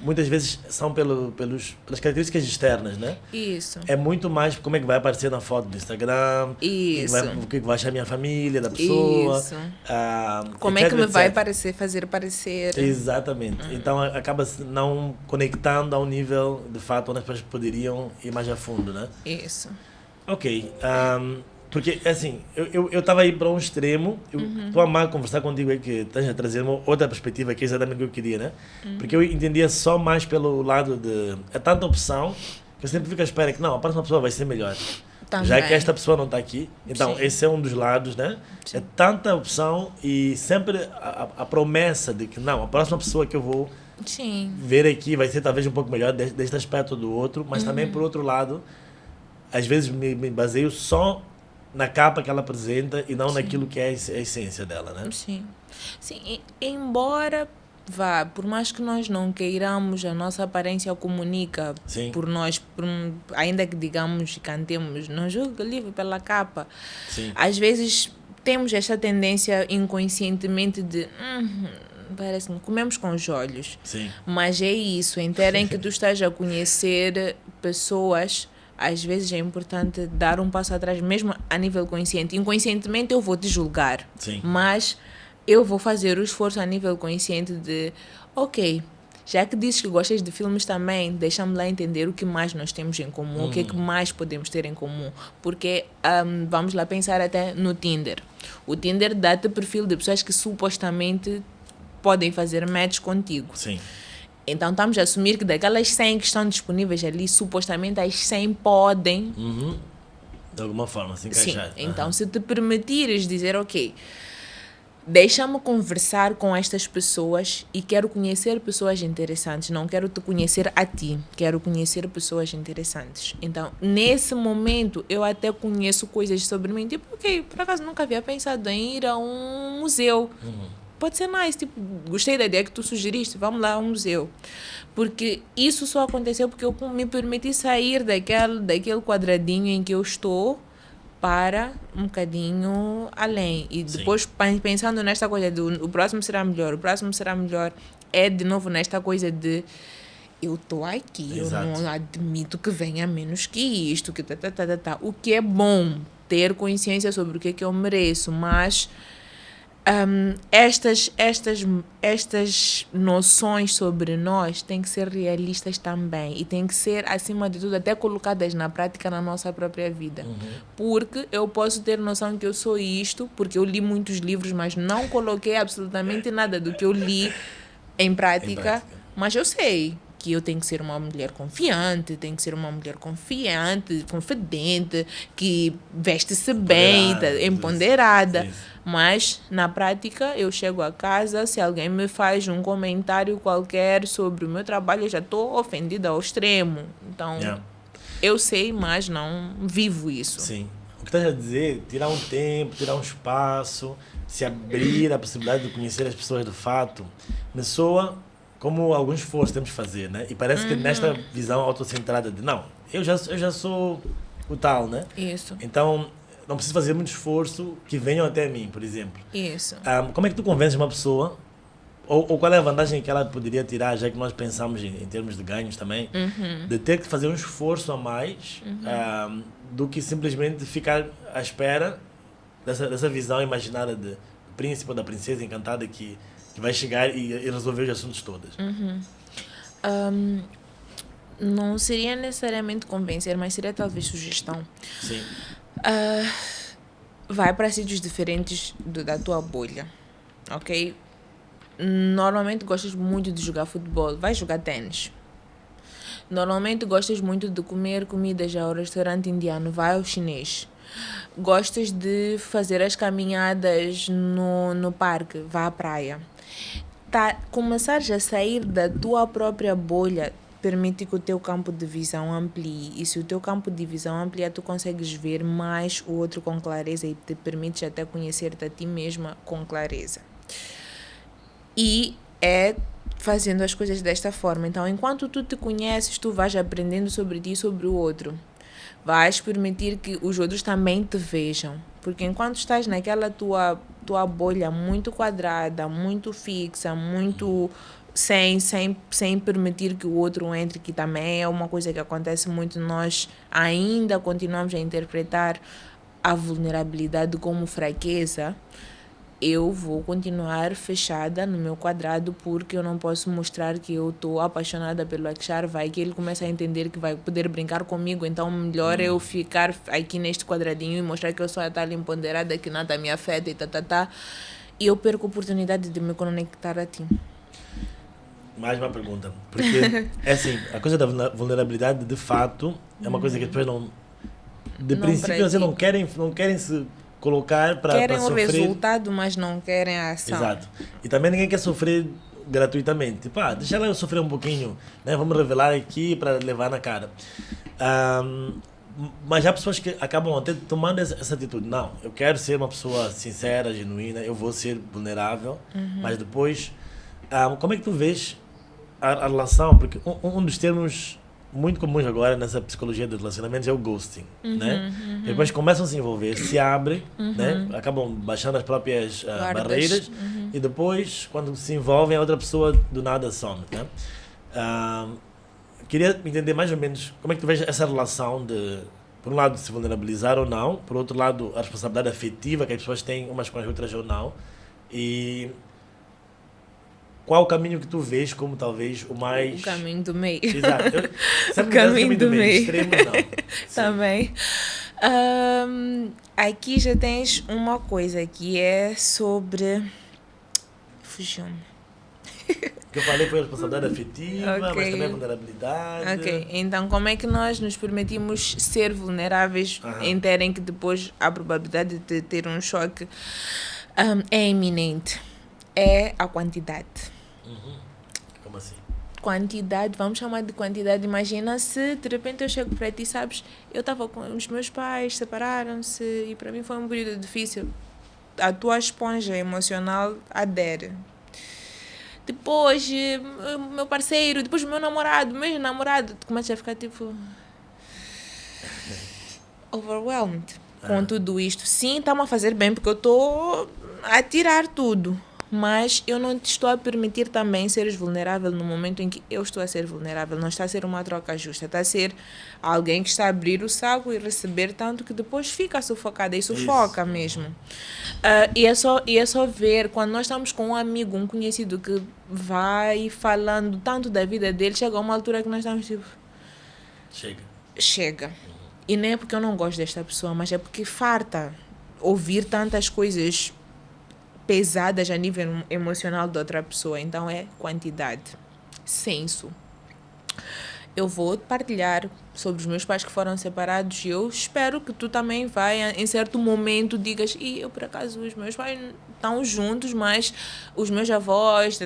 muitas vezes são pelas características externas, né? Isso. É muito mais como é que vai aparecer na foto do Instagram, isso. O que vai achar a minha família, da pessoa. Isso. Como é que me vai fazer parecer. Exatamente. Então acaba não conectando ao nível, de fato, onde as pessoas poderiam ir mais a fundo, né? Isso. Ok. Porque, assim, eu estava aí para um extremo, estou a amar conversar contigo aí, que estás a trazer uma outra perspectiva, que é exatamente o que eu queria, né? Porque eu entendia só mais pelo lado de... É tanta opção, que eu sempre fico à espera que, não, a próxima pessoa vai ser melhor. Também. Já que esta pessoa não está aqui, então Sim. esse é um dos lados, né? Sim. É tanta opção e sempre a promessa de que, não, a próxima pessoa que eu vou ver aqui vai ser talvez um pouco melhor deste aspecto do outro, mas também, por outro lado, às vezes me baseio só na capa que ela apresenta e não naquilo que é a essência dela, né? Sim. Sim, embora por mais que nós não queiramos, a nossa aparência comunica. Sim. Por nós, ainda que digamos e cantemos, não julgue o livro pela capa. Sim. Às vezes temos esta tendência inconscientemente de parece que comemos com os olhos. Sim. Mas é isso, em que tu estás a conhecer pessoas, às vezes é importante dar um passo atrás, mesmo a nível consciente. Inconscientemente eu vou te julgar, Sim. mas eu vou fazer o esforço a nível consciente de, ok, já que dizes que gostas de filmes também, deixa-me lá entender o que mais nós temos em comum, o que é que mais podemos ter em comum. Porque vamos lá pensar até no Tinder. O Tinder dá-te perfil de pessoas que supostamente podem fazer match contigo. Sim. Então estamos a assumir que daquelas 100 que estão disponíveis ali, supostamente as 100 podem... De alguma forma se encaixar. Sim. Então se te permitires dizer, ok, deixa-me conversar com estas pessoas e quero conhecer pessoas interessantes, não quero te conhecer a ti, quero conhecer pessoas interessantes. Então, nesse momento, eu até conheço coisas sobre mim, tipo, ok, por acaso nunca havia pensado em ir a um museu. Pode ser nice, tipo, gostei da ideia que tu sugeriste, vamos lá a um museu. Porque isso só aconteceu porque eu me permiti sair daquele quadradinho em que eu estou para um bocadinho além. E depois, pensando nesta coisa do o próximo será melhor, é de novo nesta coisa de eu estou aqui, Exato. Eu não admito que venha menos que isto, que O que é bom, ter consciência sobre o que é que eu mereço, mas estas noções sobre nós têm que ser realistas também e têm que ser, acima de tudo, até colocadas na prática na nossa própria vida. Porque eu posso ter noção que eu sou isto, porque eu li muitos livros, mas não coloquei absolutamente nada do que eu li em prática. Mas eu sei que eu tenho que ser uma mulher confiante, confidente, que veste-se bem, empoderada. Mas, na prática, eu chego a casa, se alguém me faz um comentário qualquer sobre o meu trabalho, eu já estou ofendida ao extremo. Então, eu sei, mas não vivo isso. Sim. O que estás a dizer, tirar um tempo, tirar um espaço, se abrir a possibilidade de conhecer as pessoas de fato, me soa como algum esforço temos que fazer, né? E parece que nesta visão autocentrada de, não, eu já sou o tal, né? Isso. Então, não preciso fazer muito esforço que venham até mim, por exemplo. Isso. Como é que tu convences uma pessoa Ou qual é a vantagem que ela poderia tirar, já que nós pensamos em termos de ganhos também, de ter que fazer um esforço a mais do que simplesmente ficar à espera dessa visão imaginada de príncipe ou da princesa encantada que vai chegar e resolver os assuntos todos. Não seria necessariamente convencer, mas seria talvez sugestão. Sim. Vai para sítios diferentes da tua bolha, ok? Normalmente gostas muito de jogar futebol, vai jogar ténis. Normalmente gostas muito de comer comidas ao restaurante indiano, vai ao chinês. Gostas de fazer as caminhadas no parque, vá à praia. Começares a sair da tua própria bolha permite que o teu campo de visão amplie. E se o teu campo de visão ampliar, tu consegues ver mais o outro com clareza e te permites até conhecer-te a ti mesma com clareza. E é fazendo as coisas desta forma. Então, enquanto tu te conheces, tu vais aprendendo sobre ti e sobre o outro. Vais permitir que os outros também te vejam. Porque enquanto estás naquela tua bolha muito quadrada, muito fixa, muito sem permitir que o outro entre, que também é uma coisa que acontece muito, nós ainda continuamos a interpretar a vulnerabilidade como fraqueza, eu vou continuar fechada no meu quadrado porque eu não posso mostrar que eu estou apaixonada pelo Akshar. Vai que ele começa a entender que vai poder brincar comigo, então melhor eu ficar aqui neste quadradinho e mostrar que eu sou a tal empoderada que nada me afeta e e eu perco a oportunidade de me conectar a ti. Mais uma pergunta, porque é assim, a coisa da vulnerabilidade de fato é uma coisa que as pessoas não, de princípio, assim, não querem se colocar para sofrer. Querem o resultado, mas não querem a ação. Exato. E também ninguém quer sofrer gratuitamente. Tipo, deixa ela eu sofrer um pouquinho, né? Vamos revelar aqui para levar na cara. Mas há pessoas que acabam até tomando essa atitude. Não, eu quero ser uma pessoa sincera, genuína, eu vou ser vulnerável, mas depois, como é que tu vês a relação? Porque um dos termos muito comuns agora nessa psicologia dos relacionamentos é o ghosting, né? Depois começam a se envolver, se abrem, né? Acabam baixando as próprias barreiras e depois, quando se envolvem, a outra pessoa do nada some, né? Queria entender mais ou menos como é que tu vês essa relação de, por um lado, se vulnerabilizar ou não, por outro lado, a responsabilidade afetiva que as pessoas têm umas com as outras ou não, e qual o caminho que tu vês como talvez o mais... O caminho do meio. Exato. O caminho do meio. Extremo, não. Também. Aqui já tens uma coisa que é sobre... Fugiu-me. O que eu falei foi a responsabilidade afetiva, Ok. mas também a vulnerabilidade. Ok, então como é que nós nos permitimos ser vulneráveis em terem que depois a probabilidade de ter um choque é iminente? É a quantidade. Como assim? Quantidade, vamos chamar de quantidade. Imagina se de repente eu chego para ti, sabes, eu estava com os meus pais, separaram-se e para mim foi um período difícil. A tua esponja emocional adere. Depois, meu parceiro, depois meu namorado, tu começa a ficar tipo overwhelmed com tudo isto. Sim, está-me a fazer bem porque eu estou a tirar tudo. Mas eu não te estou a permitir também seres vulnerável no momento em que eu estou a ser vulnerável. Não está a ser uma troca justa. Está a ser alguém que está a abrir o saco e receber tanto que depois fica sufocada. E sufoca mesmo. E é só ver, quando nós estamos com um amigo, um conhecido que vai falando tanto da vida dele, chega a uma altura que nós estamos tipo... Chega. E nem é porque eu não gosto desta pessoa, mas é porque farta ouvir tantas coisas pesadas a nível emocional de outra pessoa. Então é quantidade, senso. Eu vou partilhar sobre os meus pais que foram separados e eu espero que tu também vai em certo momento digas, eu por acaso os meus pais estão juntos, mas os meus avós,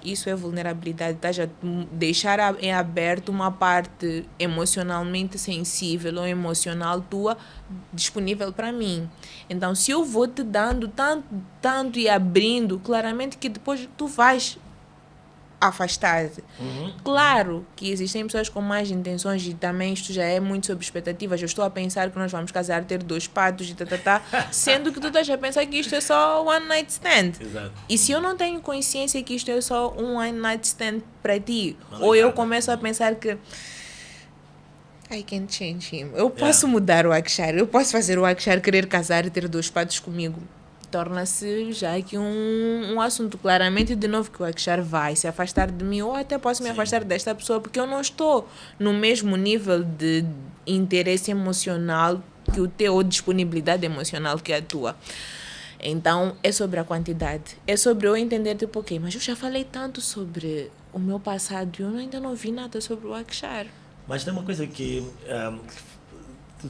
isso é vulnerabilidade, estás a deixar em aberto uma parte emocionalmente sensível ou emocional tua disponível para mim. Então se eu vou te dando tanto e abrindo, claramente que depois tu vais afastar. Claro que existem pessoas com mais intenções e também isto já é muito sobre expectativas. Eu estou a pensar que nós vamos casar, ter 2 patos e sendo que tu estás a pensar que isto é só one night stand. Exato. E se eu não tenho consciência que isto é só um one night stand para ti, ou eu começo a pensar que I can change him. Eu posso mudar o Akshar, eu posso fazer o Akshar querer casar e ter 2 patos comigo. Torna-se já aqui um assunto claramente, de novo, que o Akshar vai se afastar de mim, ou até posso me afastar desta pessoa, porque eu não estou no mesmo nível de interesse emocional que o teu, ou disponibilidade emocional que a tua. Então, é sobre a quantidade. É sobre eu entender, tipo, ok, mas eu já falei tanto sobre o meu passado e eu ainda não vi nada sobre o Akshar. Mas tem uma coisa que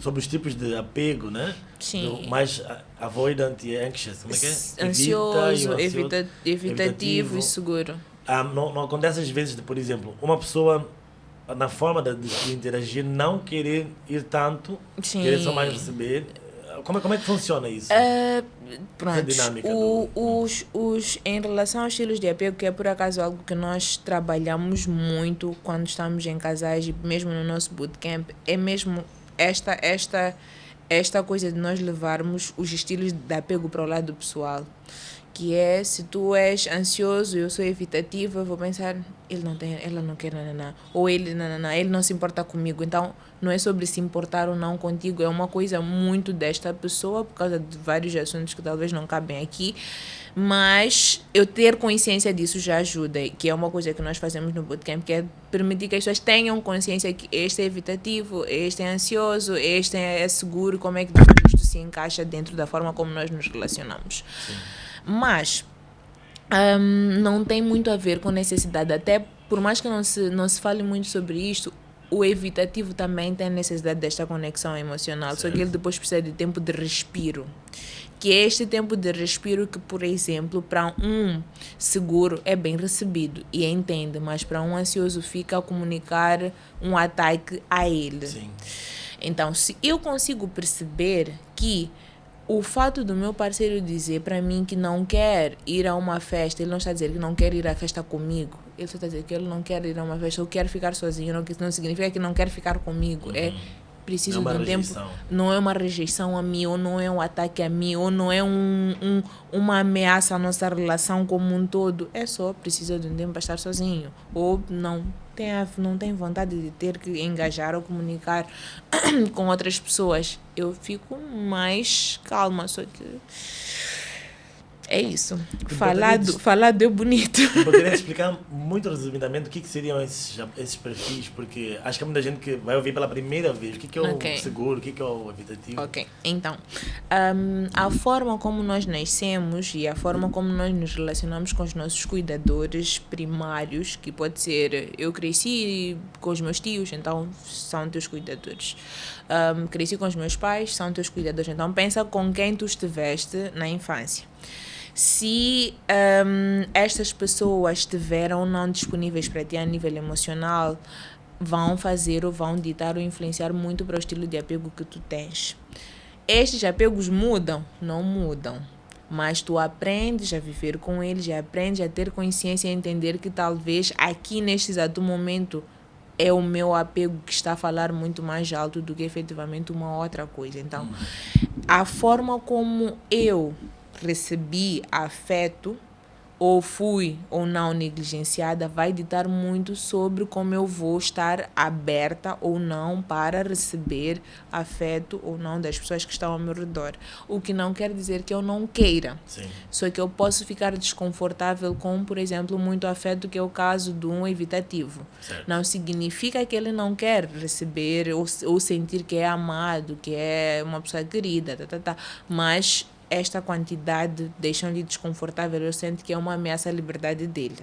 sobre os tipos de apego, né? Sim. Mais avoidant e anxious. Como é que é? Ansioso, evitativo e seguro. Não acontece às vezes de, por exemplo, uma pessoa na forma de interagir não querer ir tanto, querer só mais receber. Como é que funciona isso? Pronto, dinâmica em relação aos estilos de apego, que é por acaso algo que nós trabalhamos muito quando estamos em casais e mesmo no nosso bootcamp, é mesmo esta coisa de nós levarmos os estilos de apego para o lado pessoal. Que é, se tu és ansioso e eu sou evitativa, eu vou pensar, ela não quer nananá, ou ele não se importa comigo. Então, não é sobre se importar ou não contigo, é uma coisa muito desta pessoa, por causa de vários assuntos que talvez não cabem aqui, mas eu ter consciência disso já ajuda, que é uma coisa que nós fazemos no bootcamp, que é permitir que as pessoas tenham consciência que este é evitativo, este é ansioso, este é seguro, como é que isto se encaixa dentro da forma como nós nos relacionamos. Sim. Mas não tem muito a ver com necessidade, até por mais que não se fale muito sobre isto, o evitativo também tem necessidade desta conexão emocional, certo. Só que ele depois precisa de tempo de respiro, que é este tempo de respiro que, por exemplo, para um seguro é bem recebido e entende, mas para um ansioso fica a comunicar um ataque a ele. Sim. Então, se eu consigo perceber que o fato do meu parceiro dizer para mim que não quer ir a uma festa, ele não está a dizer que não quer ir à festa comigo, ele só está a dizer que ele não quer ir a uma festa, ou quer ficar sozinho, não significa que não quer ficar comigo, é preciso de um tempo, não é uma rejeição a mim, ou não é um ataque a mim, ou não é uma ameaça à nossa relação como um todo, é só precisa de um tempo para estar sozinho, ou não tem vontade de ter que engajar ou comunicar com outras pessoas, eu fico mais calma, só que é isso. Falado é bonito. Poderia explicar muito resumidamente o que seriam esses perfis, porque acho que há muita gente que vai ouvir pela primeira vez o que é o seguro, o que é o evitativo. Ok, então, a forma como nós nascemos e a forma como nós nos relacionamos com os nossos cuidadores primários, que pode ser, eu cresci com os meus tios, então são teus cuidadores. Cresci com os meus pais, são teus cuidadores, então pensa com quem tu estiveste na infância. Se estas pessoas estiveram não disponíveis para ti a nível emocional, vão fazer ou vão ditar ou influenciar muito para o estilo de apego que tu tens. Estes apegos mudam? Não mudam. Mas tu aprendes a viver com eles, já aprendes a ter consciência e entender que talvez aqui neste exato momento é o meu apego que está a falar muito mais alto do que efetivamente uma outra coisa. Então, a forma como eu recebi afeto, ou fui ou não negligenciada, vai ditar muito sobre como eu vou estar aberta ou não para receber afeto ou não das pessoas que estão ao meu redor. O que não quer dizer que eu não queira. Sim. Só que eu posso ficar desconfortável com, por exemplo, muito afeto, que é o caso de um evitativo. Certo. Não significa que ele não quer receber ou sentir que é amado, que é uma pessoa querida, mas esta quantidade deixa-lhe desconfortável, eu sinto que é uma ameaça à liberdade dele,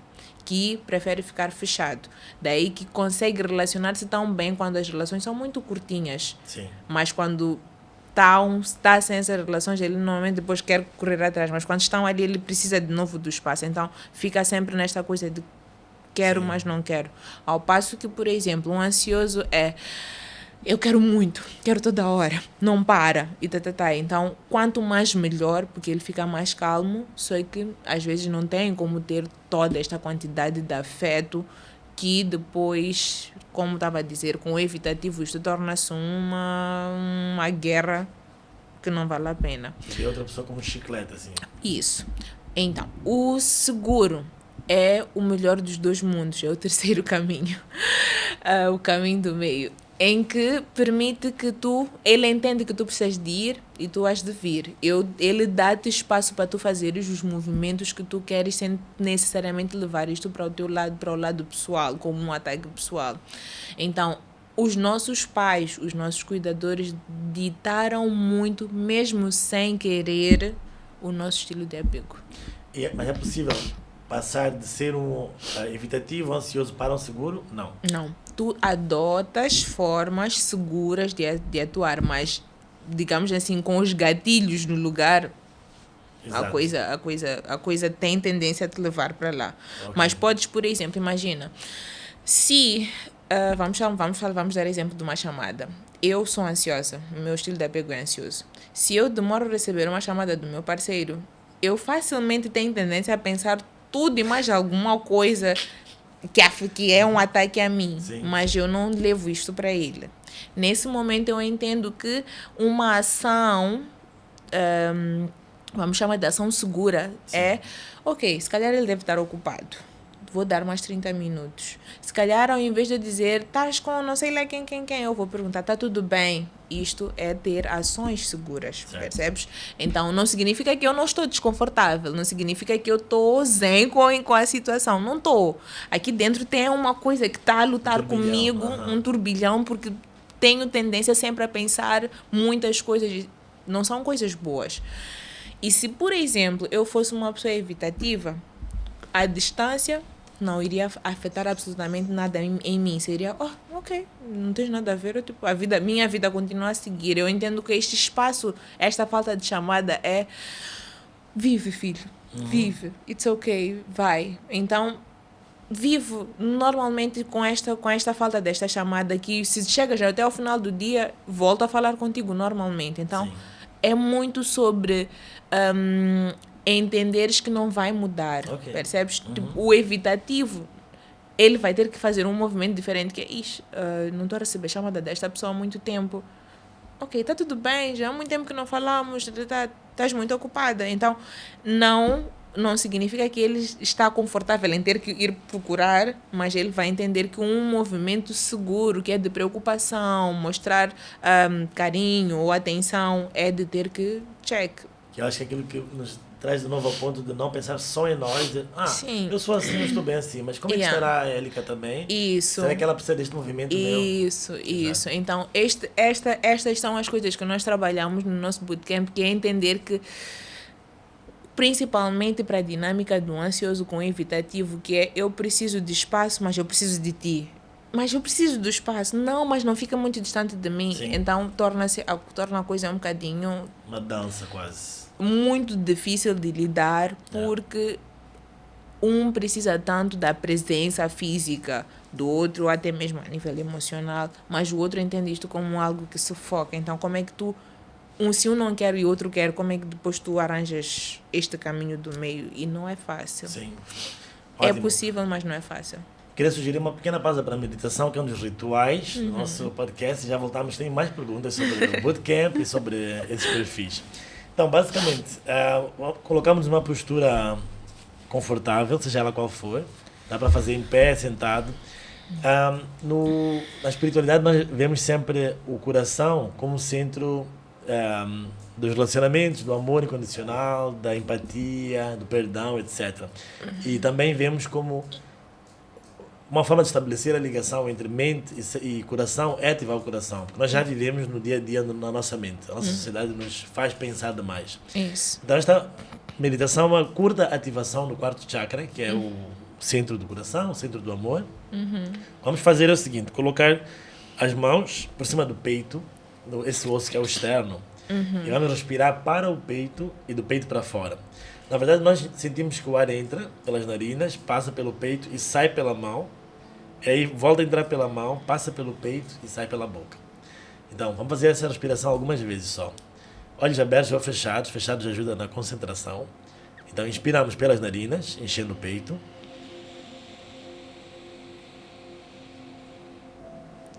que prefere ficar fechado. Daí que consegue relacionar-se tão bem quando as relações são muito curtinhas. Sim. Mas quando está sem essas relações, ele normalmente depois quer correr atrás, mas quando estão ali ele precisa de novo do espaço, então fica sempre nesta coisa de quero, sim, mas não quero. Ao passo que, por exemplo, um ansioso é eu quero muito, quero toda hora, não para, e tá. Então, quanto mais melhor, porque ele fica mais calmo, só que às vezes não tem como ter toda esta quantidade de afeto que depois, como estava a dizer, com o evitativo, isto torna-se uma guerra que não vale a pena. E outra pessoa como um chiclete, assim. Isso. Então, o seguro é o melhor dos dois mundos, é o terceiro caminho, o caminho do meio, em que permite que ele entende que tu precisas de ir e tu has de vir. Ele dá-te espaço para tu fazeres os movimentos que tu queres sem necessariamente levar isto para o lado pessoal, como um ataque pessoal. Então, os nossos pais, os nossos cuidadores ditaram muito, mesmo sem querer, o nosso estilo de apego. Mas é possível passar de ser um evitativo, ansioso para um seguro? Não. Não. Tu adotas formas seguras de atuar, mas, digamos assim, com os gatilhos no lugar, a coisa tem tendência a te levar para lá. Okay. Mas podes, por exemplo, imagina, se... vamos dar exemplo de uma chamada. Eu sou ansiosa, meu estilo de apego é ansioso. Se eu demoro a receber uma chamada do meu parceiro, eu facilmente tenho tendência a pensar tudo e mais alguma coisa que é um ataque a mim. Sim. Mas eu não levo isto para ele. Nesse momento eu entendo que uma ação, vamos chamar de ação segura, sim, ok, se calhar ele deve estar ocupado. Vou dar mais 30 minutos. Se calhar, ao invés de dizer, estás com não sei lá quem, eu vou perguntar, está tudo bem? Isto é ter ações seguras, certo, percebes? Então, não significa que eu não estou desconfortável, não significa que eu estou zen com a situação. Não estou. Aqui dentro tem uma coisa que está a lutar comigo, um turbilhão, porque tenho tendência sempre a pensar muitas coisas, não são coisas boas. E se, por exemplo, eu fosse uma pessoa evitativa, a distância não iria afetar absolutamente nada em mim. Seria, ok, não tens nada a ver, tipo, minha vida continua a seguir. Eu entendo que este espaço, esta falta de chamada é vive, filho, vive, it's ok, vai. Então, vivo normalmente com esta falta desta chamada que se chegas até ao final do dia, volto a falar contigo normalmente. Então, sim, é muito sobre... entenderes que não vai mudar, okay, percebes? Tipo, o evitativo, ele vai ter que fazer um movimento diferente, que é, não estou a receber chamada desta pessoa há muito tempo. Ok, está tudo bem, já há muito tempo que não falamos, estás muito ocupada. Então, não significa que ele está confortável em ter que ir procurar, mas ele vai entender que um movimento seguro, que é de preocupação, mostrar carinho ou atenção, é de ter que check. Que eu acho que é aquilo que nos traz de novo ao ponto de não pensar só em nós. Sim, eu sou assim, eu estou bem assim, mas como é que estará a Élica também? Isso. Será que ela precisa deste movimento meu? Isso. Então, estas são as coisas que nós trabalhamos no nosso bootcamp, que é entender que, principalmente para a dinâmica do ansioso com o evitativo, que é eu preciso de espaço, mas eu preciso de ti. Mas eu preciso do espaço. Não, mas não fica muito distante de mim. Sim. Então, torna a coisa um bocadinho... uma dança, quase. Muito difícil de lidar, porque um precisa tanto da presença física do outro, até mesmo a nível emocional, mas o outro entende isto como algo que sufoca. Então, como é que se um não quer e o outro quer, como é que depois tu arranjas este caminho do meio? E não é fácil. Sim. É possível, mas não é fácil. Queria sugerir uma pequena pausa para a meditação, que é um dos rituais do nosso podcast. Já voltamos, tem mais perguntas sobre o bootcamp e sobre esses perfis. Então, basicamente, colocamos uma postura confortável, seja ela qual for. Dá para fazer em pé, sentado. Na espiritualidade, nós vemos sempre o coração como centro dos relacionamentos, do amor incondicional, da empatia, do perdão, etc. E também vemos como uma forma de estabelecer a ligação entre mente e coração é ativar o coração, porque nós já vivemos no dia a dia na nossa mente. A nossa sociedade nos faz pensar demais. Isso. Então, esta meditação é uma curta ativação do quarto chakra, que é o centro do coração, o centro do amor. Vamos fazer o seguinte: colocar as mãos por cima do peito, esse osso que é o externo, e vamos respirar para o peito e do peito para fora. Na verdade, nós sentimos que o ar entra pelas narinas, passa pelo peito e sai pela mão. E aí volta a entrar pela mão, passa pelo peito e sai pela boca. Então, vamos fazer essa respiração algumas vezes só. Olhos abertos ou fechados. Fechados ajuda na concentração. Então, inspiramos pelas narinas, enchendo o peito.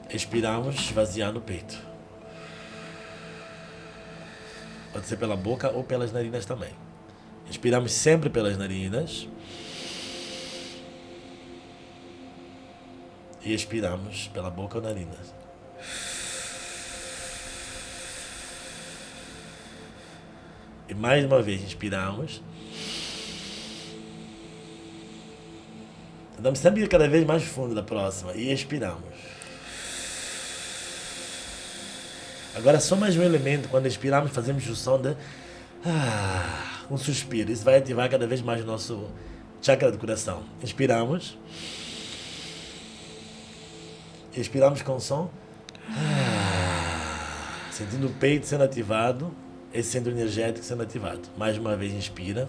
Expiramos, esvaziando o peito. Pode ser pela boca ou pelas narinas também. Inspiramos sempre pelas narinas. E expiramos pela boca ou narinas. E mais uma vez inspiramos. Tentamos sempre ir cada vez mais fundo da próxima. E expiramos. Agora só mais um elemento. Quando expiramos fazemos o som de um suspiro. Isso vai ativar cada vez mais o nosso chakra do coração. Inspiramos. Expiramos com o som. Sentindo o peito sendo ativado. Esse centro energético sendo ativado. Mais uma vez inspira.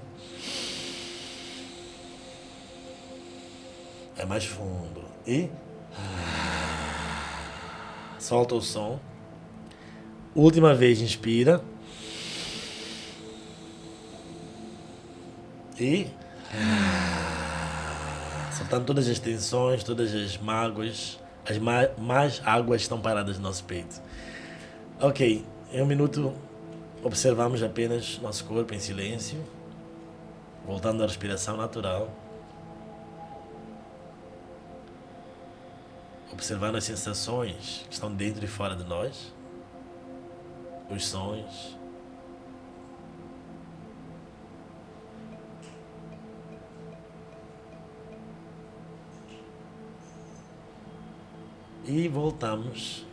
É mais fundo. E solta o som. Última vez inspira. E soltando todas as tensões, todas as mágoas. As mais águas estão paradas no nosso peito. Ok, em 1 minuto observamos apenas nosso corpo em silêncio, voltando à respiração natural, observando as sensações que estão dentro e fora de nós, os sons. E voltamos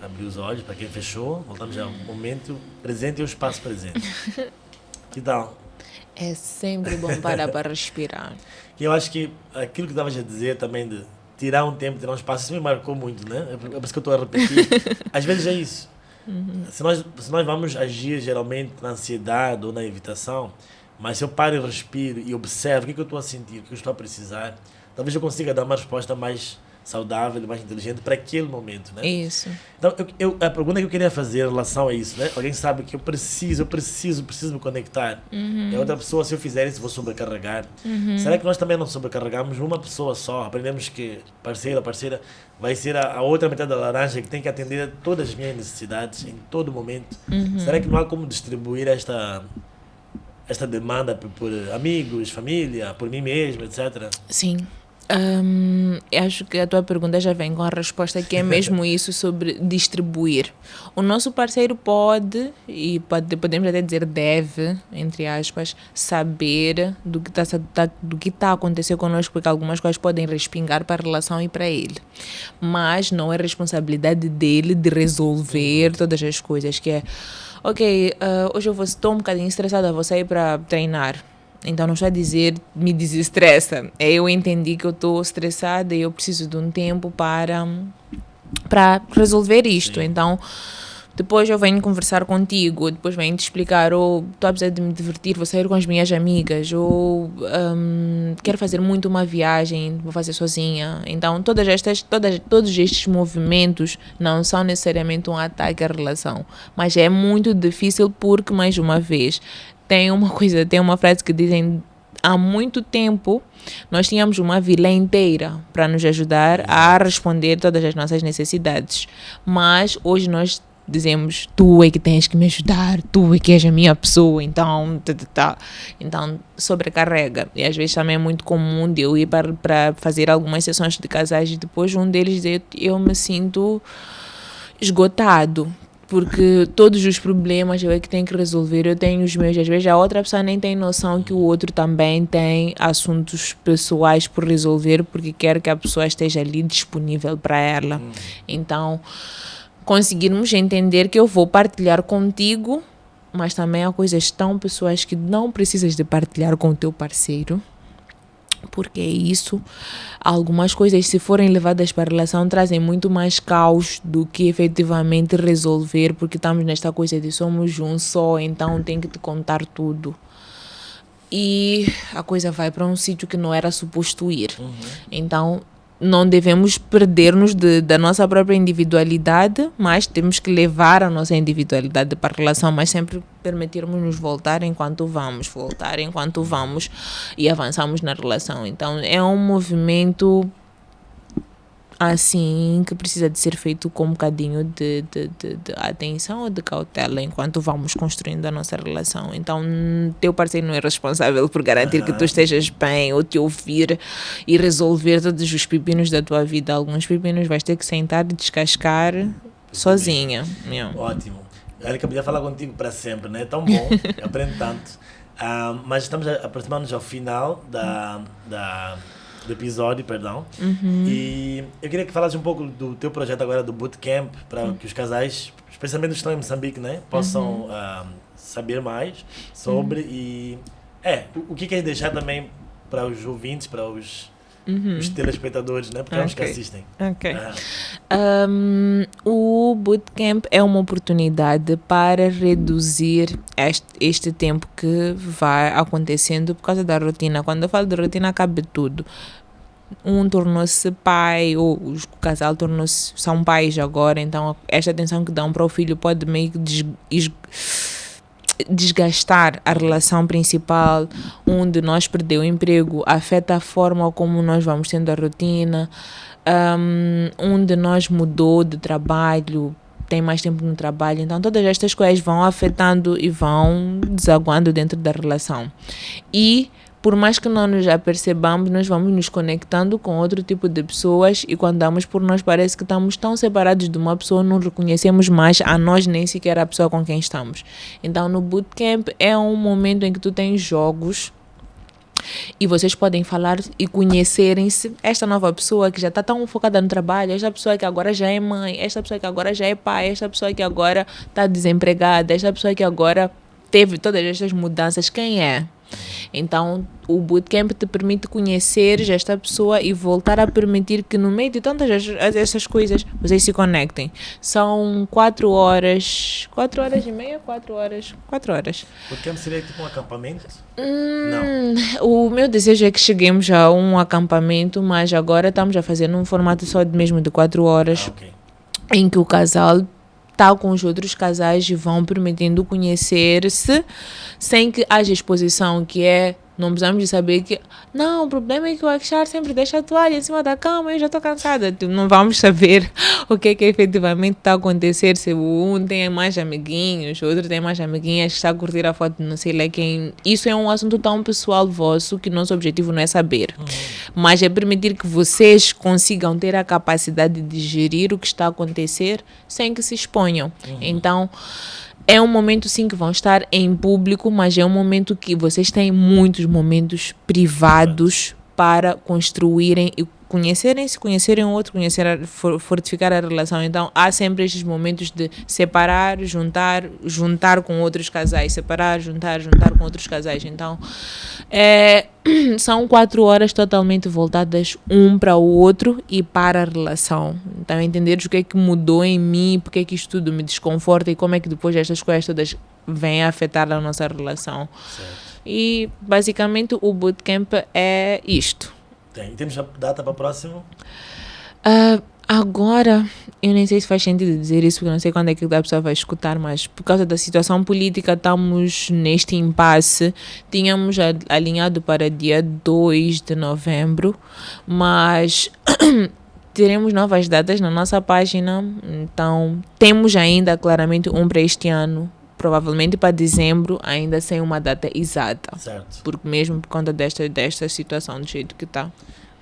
a abrir os olhos, para quem fechou, voltamos ao momento presente e ao espaço presente. Que tal? É sempre bom parar para respirar. E eu acho que aquilo que estavas a dizer também de tirar um tempo, tirar um espaço, isso me marcou muito, né? É por isso que eu estou a repetir. Às vezes é isso. Se nós vamos agir geralmente na ansiedade ou na evitação, mas se eu paro e respiro e observo o que eu estou a sentir, o que eu estou a precisar, talvez eu consiga dar uma resposta mais saudável, mais inteligente para aquele momento, né? Isso. Então, a pergunta que eu queria fazer em relação a isso, né? Alguém sabe que eu preciso me conectar. E a outra pessoa, se eu fizer isso, vou sobrecarregar. Será que nós também não sobrecarregamos uma pessoa só? Aprendemos que parceira vai ser a outra metade da laranja que tem que atender a todas as minhas necessidades em todo momento. Será que não há como distribuir esta demanda por amigos, família, por mim mesmo, etc? Sim. Acho que a tua pergunta já vem com a resposta, que é mesmo isso sobre distribuir. O nosso parceiro podemos até dizer deve, entre aspas, saber do que está a acontecer connosco, porque algumas coisas podem respingar para a relação e para ele. Mas não é responsabilidade dele de resolver todas as coisas, que é, ok, hoje estou um bocadinho estressada, vou sair para treinar. Então, não estou a dizer me desestressa. Eu entendi que eu estou estressada e eu preciso de um tempo para resolver isto. Sim. Então, depois eu venho conversar contigo, depois venho te explicar, ou estou a precisar de me divertir, vou sair com as minhas amigas, ou quero fazer muito uma viagem, vou fazer sozinha. Então, todos estes movimentos não são necessariamente um ataque à relação, mas é muito difícil porque, mais uma vez, tem uma frase que dizem: há muito tempo nós tínhamos uma vila inteira para nos ajudar a responder todas as nossas necessidades, mas hoje nós dizemos: tu é que tens que me ajudar, tu é que és a minha pessoa, então então sobrecarrega. E às vezes também é muito comum de eu ir para fazer algumas sessões de casais e depois um deles dizer: eu me sinto esgotado, porque todos os problemas eu é que tenho que resolver, eu tenho os meus. Às vezes a outra pessoa nem tem noção que o outro também tem assuntos pessoais por resolver, porque quer que a pessoa esteja ali disponível para ela. Então, conseguirmos entender que eu vou partilhar contigo, mas também há coisas tão pessoais que não precisas de partilhar com o teu parceiro, porque é isso. Algumas coisas, se forem levadas para a relação, trazem muito mais caos do que efetivamente resolver, porque estamos nesta coisa de somos um só, então tem que te contar tudo. E a coisa vai para um sítio que não era suposto ir. Então, não devemos perder-nos da nossa própria individualidade, mas temos que levar a nossa individualidade para a relação, mas sempre permitirmos-nos voltar enquanto vamos e avançamos na relação. Então, é um movimento assim que precisa de ser feito com um bocadinho de atenção ou de cautela enquanto vamos construindo a nossa relação. Então, teu parceiro não é responsável por garantir que tu estejas bem ou te ouvir e resolver todos os pepinos da tua vida. Alguns pepinos vais ter que sentar e descascar sozinha. Ótimo. Érica, podia falar contigo para sempre, né? É tão bom, eu aprendo tanto. Mas estamos aproximando-nos ao final do episódio, perdão. E eu queria que falasse um pouco do teu projeto agora do Bootcamp, para que os casais, especialmente os que estão em Moçambique, né, possam saber mais sobre e o que queres deixar também para os ouvintes, para os telespectadores, né, porque é os que assistem. O Bootcamp é uma oportunidade para reduzir este tempo que vai acontecendo por causa da rotina. Quando eu falo de rotina, cabe tudo. Um tornou-se pai, ou o casal são pais agora, então esta atenção que dão para o filho pode meio que desgastar a relação principal. Um de nós perdeu o emprego, afeta a forma como nós vamos tendo a rotina. Um de nós mudou de trabalho, tem mais tempo no trabalho, então todas estas coisas vão afetando e vão desaguando dentro da relação. E por mais que não nos apercebamos, nós vamos nos conectando com outro tipo de pessoas e quando damos por nós parece que estamos tão separados de uma pessoa, não reconhecemos mais a nós nem sequer a pessoa com quem estamos. Então no Bootcamp é um momento em que tu tens jogos e vocês podem falar e conhecerem-se. Esta nova pessoa que já está tão focada no trabalho, esta pessoa que agora já é mãe, esta pessoa que agora já é pai, esta pessoa que agora está desempregada, esta pessoa que agora teve todas estas mudanças, quem é? Então, o Bootcamp te permite conhecer esta pessoa e voltar a permitir que no meio de tantas essas coisas, vocês se conectem. São 4 horas, 4 horas e meia, 4 horas. O Bootcamp seria tipo um acampamento? Não. O meu desejo é que cheguemos a um acampamento, mas agora estamos a fazer num formato só mesmo de 4 horas, em que o casal tal com os outros casais vão permitindo conhecer-se sem que haja exposição, que é, não precisamos de saber que, não, o problema é que o Akshar sempre deixa a toalha em cima da cama e eu já estou cansada. Não vamos saber o que é que efetivamente está a acontecer, se um tem mais amiguinhos, o outro tem mais amiguinhas, que está a curtir a foto de não sei lá quem. Isso é um assunto tão pessoal vosso que nosso objetivo não é saber, mas é permitir que vocês consigam ter a capacidade de gerir o que está a acontecer sem que se exponham. Então, é um momento sim que vão estar em público, mas é um momento que vocês têm muitos momentos privados para construírem e conhecerem-se, conhecerem o outro, fortificar a relação. Então, há sempre estes momentos de separar, juntar com outros casais, separar, juntar com outros casais. Então, são 4 horas totalmente voltadas um para o outro e para a relação. Então, entenderes o que é que mudou em mim, porque é que isto tudo me desconforta e como é que depois estas coisas todas vêm a afetar a nossa relação. Certo. E, basicamente, o Bootcamp é isto. Temos a data para o próximo? Agora, eu nem sei se faz sentido dizer isso, porque eu não sei quando é que a pessoa vai escutar, mas por causa da situação política estamos neste impasse. Tínhamos alinhado para dia 2 de novembro, mas teremos novas datas na nossa página, então temos ainda claramente um para este ano, provavelmente para dezembro, ainda sem uma data exata. Certo. Porque mesmo por conta desta situação do jeito que está.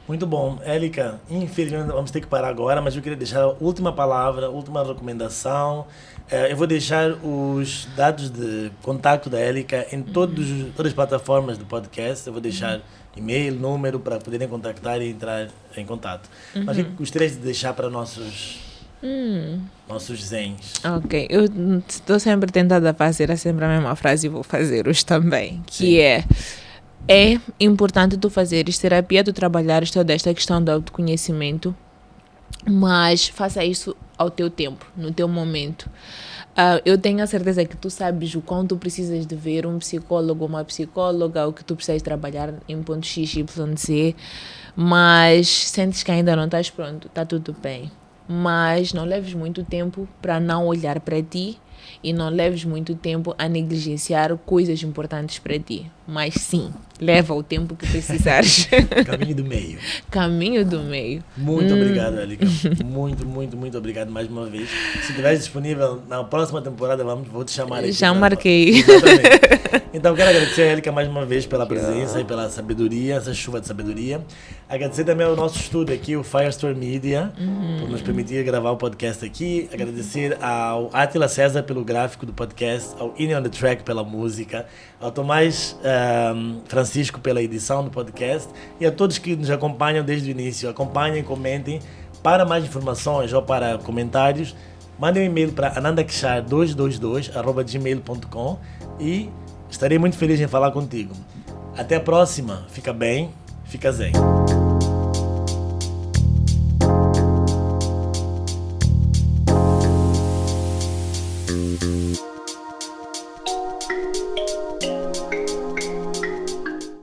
Muito bom. Érica, infelizmente vamos ter que parar agora, mas eu queria deixar a última palavra, a última recomendação. Eu vou deixar os dados de contato da Érica em todas as plataformas do podcast. Eu vou deixar e-mail, número para poderem contactar e entrar em contato. Mas o que gostarias de deixar para nossos zens? Ok, eu estou sempre tentada a fazer sempre a mesma frase e vou fazer hoje também, que é importante tu fazeres terapia, tu trabalhares toda esta questão do autoconhecimento, mas faça isso ao teu tempo, no teu momento. Eu tenho a certeza que tu sabes o quanto tu precisas de ver um psicólogo ou uma psicóloga, ou que tu precisas trabalhar em ponto X, Y, Z, mas sentes que ainda não estás pronto, está tudo bem. Mas não leves muito tempo para não olhar para ti e não leves muito tempo a negligenciar coisas importantes para ti. Mas sim, leva o tempo que precisares. Caminho do meio. Caminho do meio. Muito obrigado, Elica. Muito obrigado mais uma vez. Se estiver disponível na próxima temporada, vou te chamar aqui. Já marquei. Exatamente. Então, quero agradecer a Elica mais uma vez pela presença e pela sabedoria, essa chuva de sabedoria. Agradecer também ao nosso estúdio aqui, o Firestore Media, por nos permitir gravar o podcast aqui. Agradecer ao Átila César pelo gráfico do podcast, ao Inni on the Track pela música, ao Tomás Francisco pela edição do podcast e a todos que nos acompanham desde o início. Acompanhem, comentem. Para mais informações ou para comentários, mandem um e-mail para anandakishar222@gmail.com e estarei muito feliz em falar contigo. Até a próxima. Fica bem, fica zen.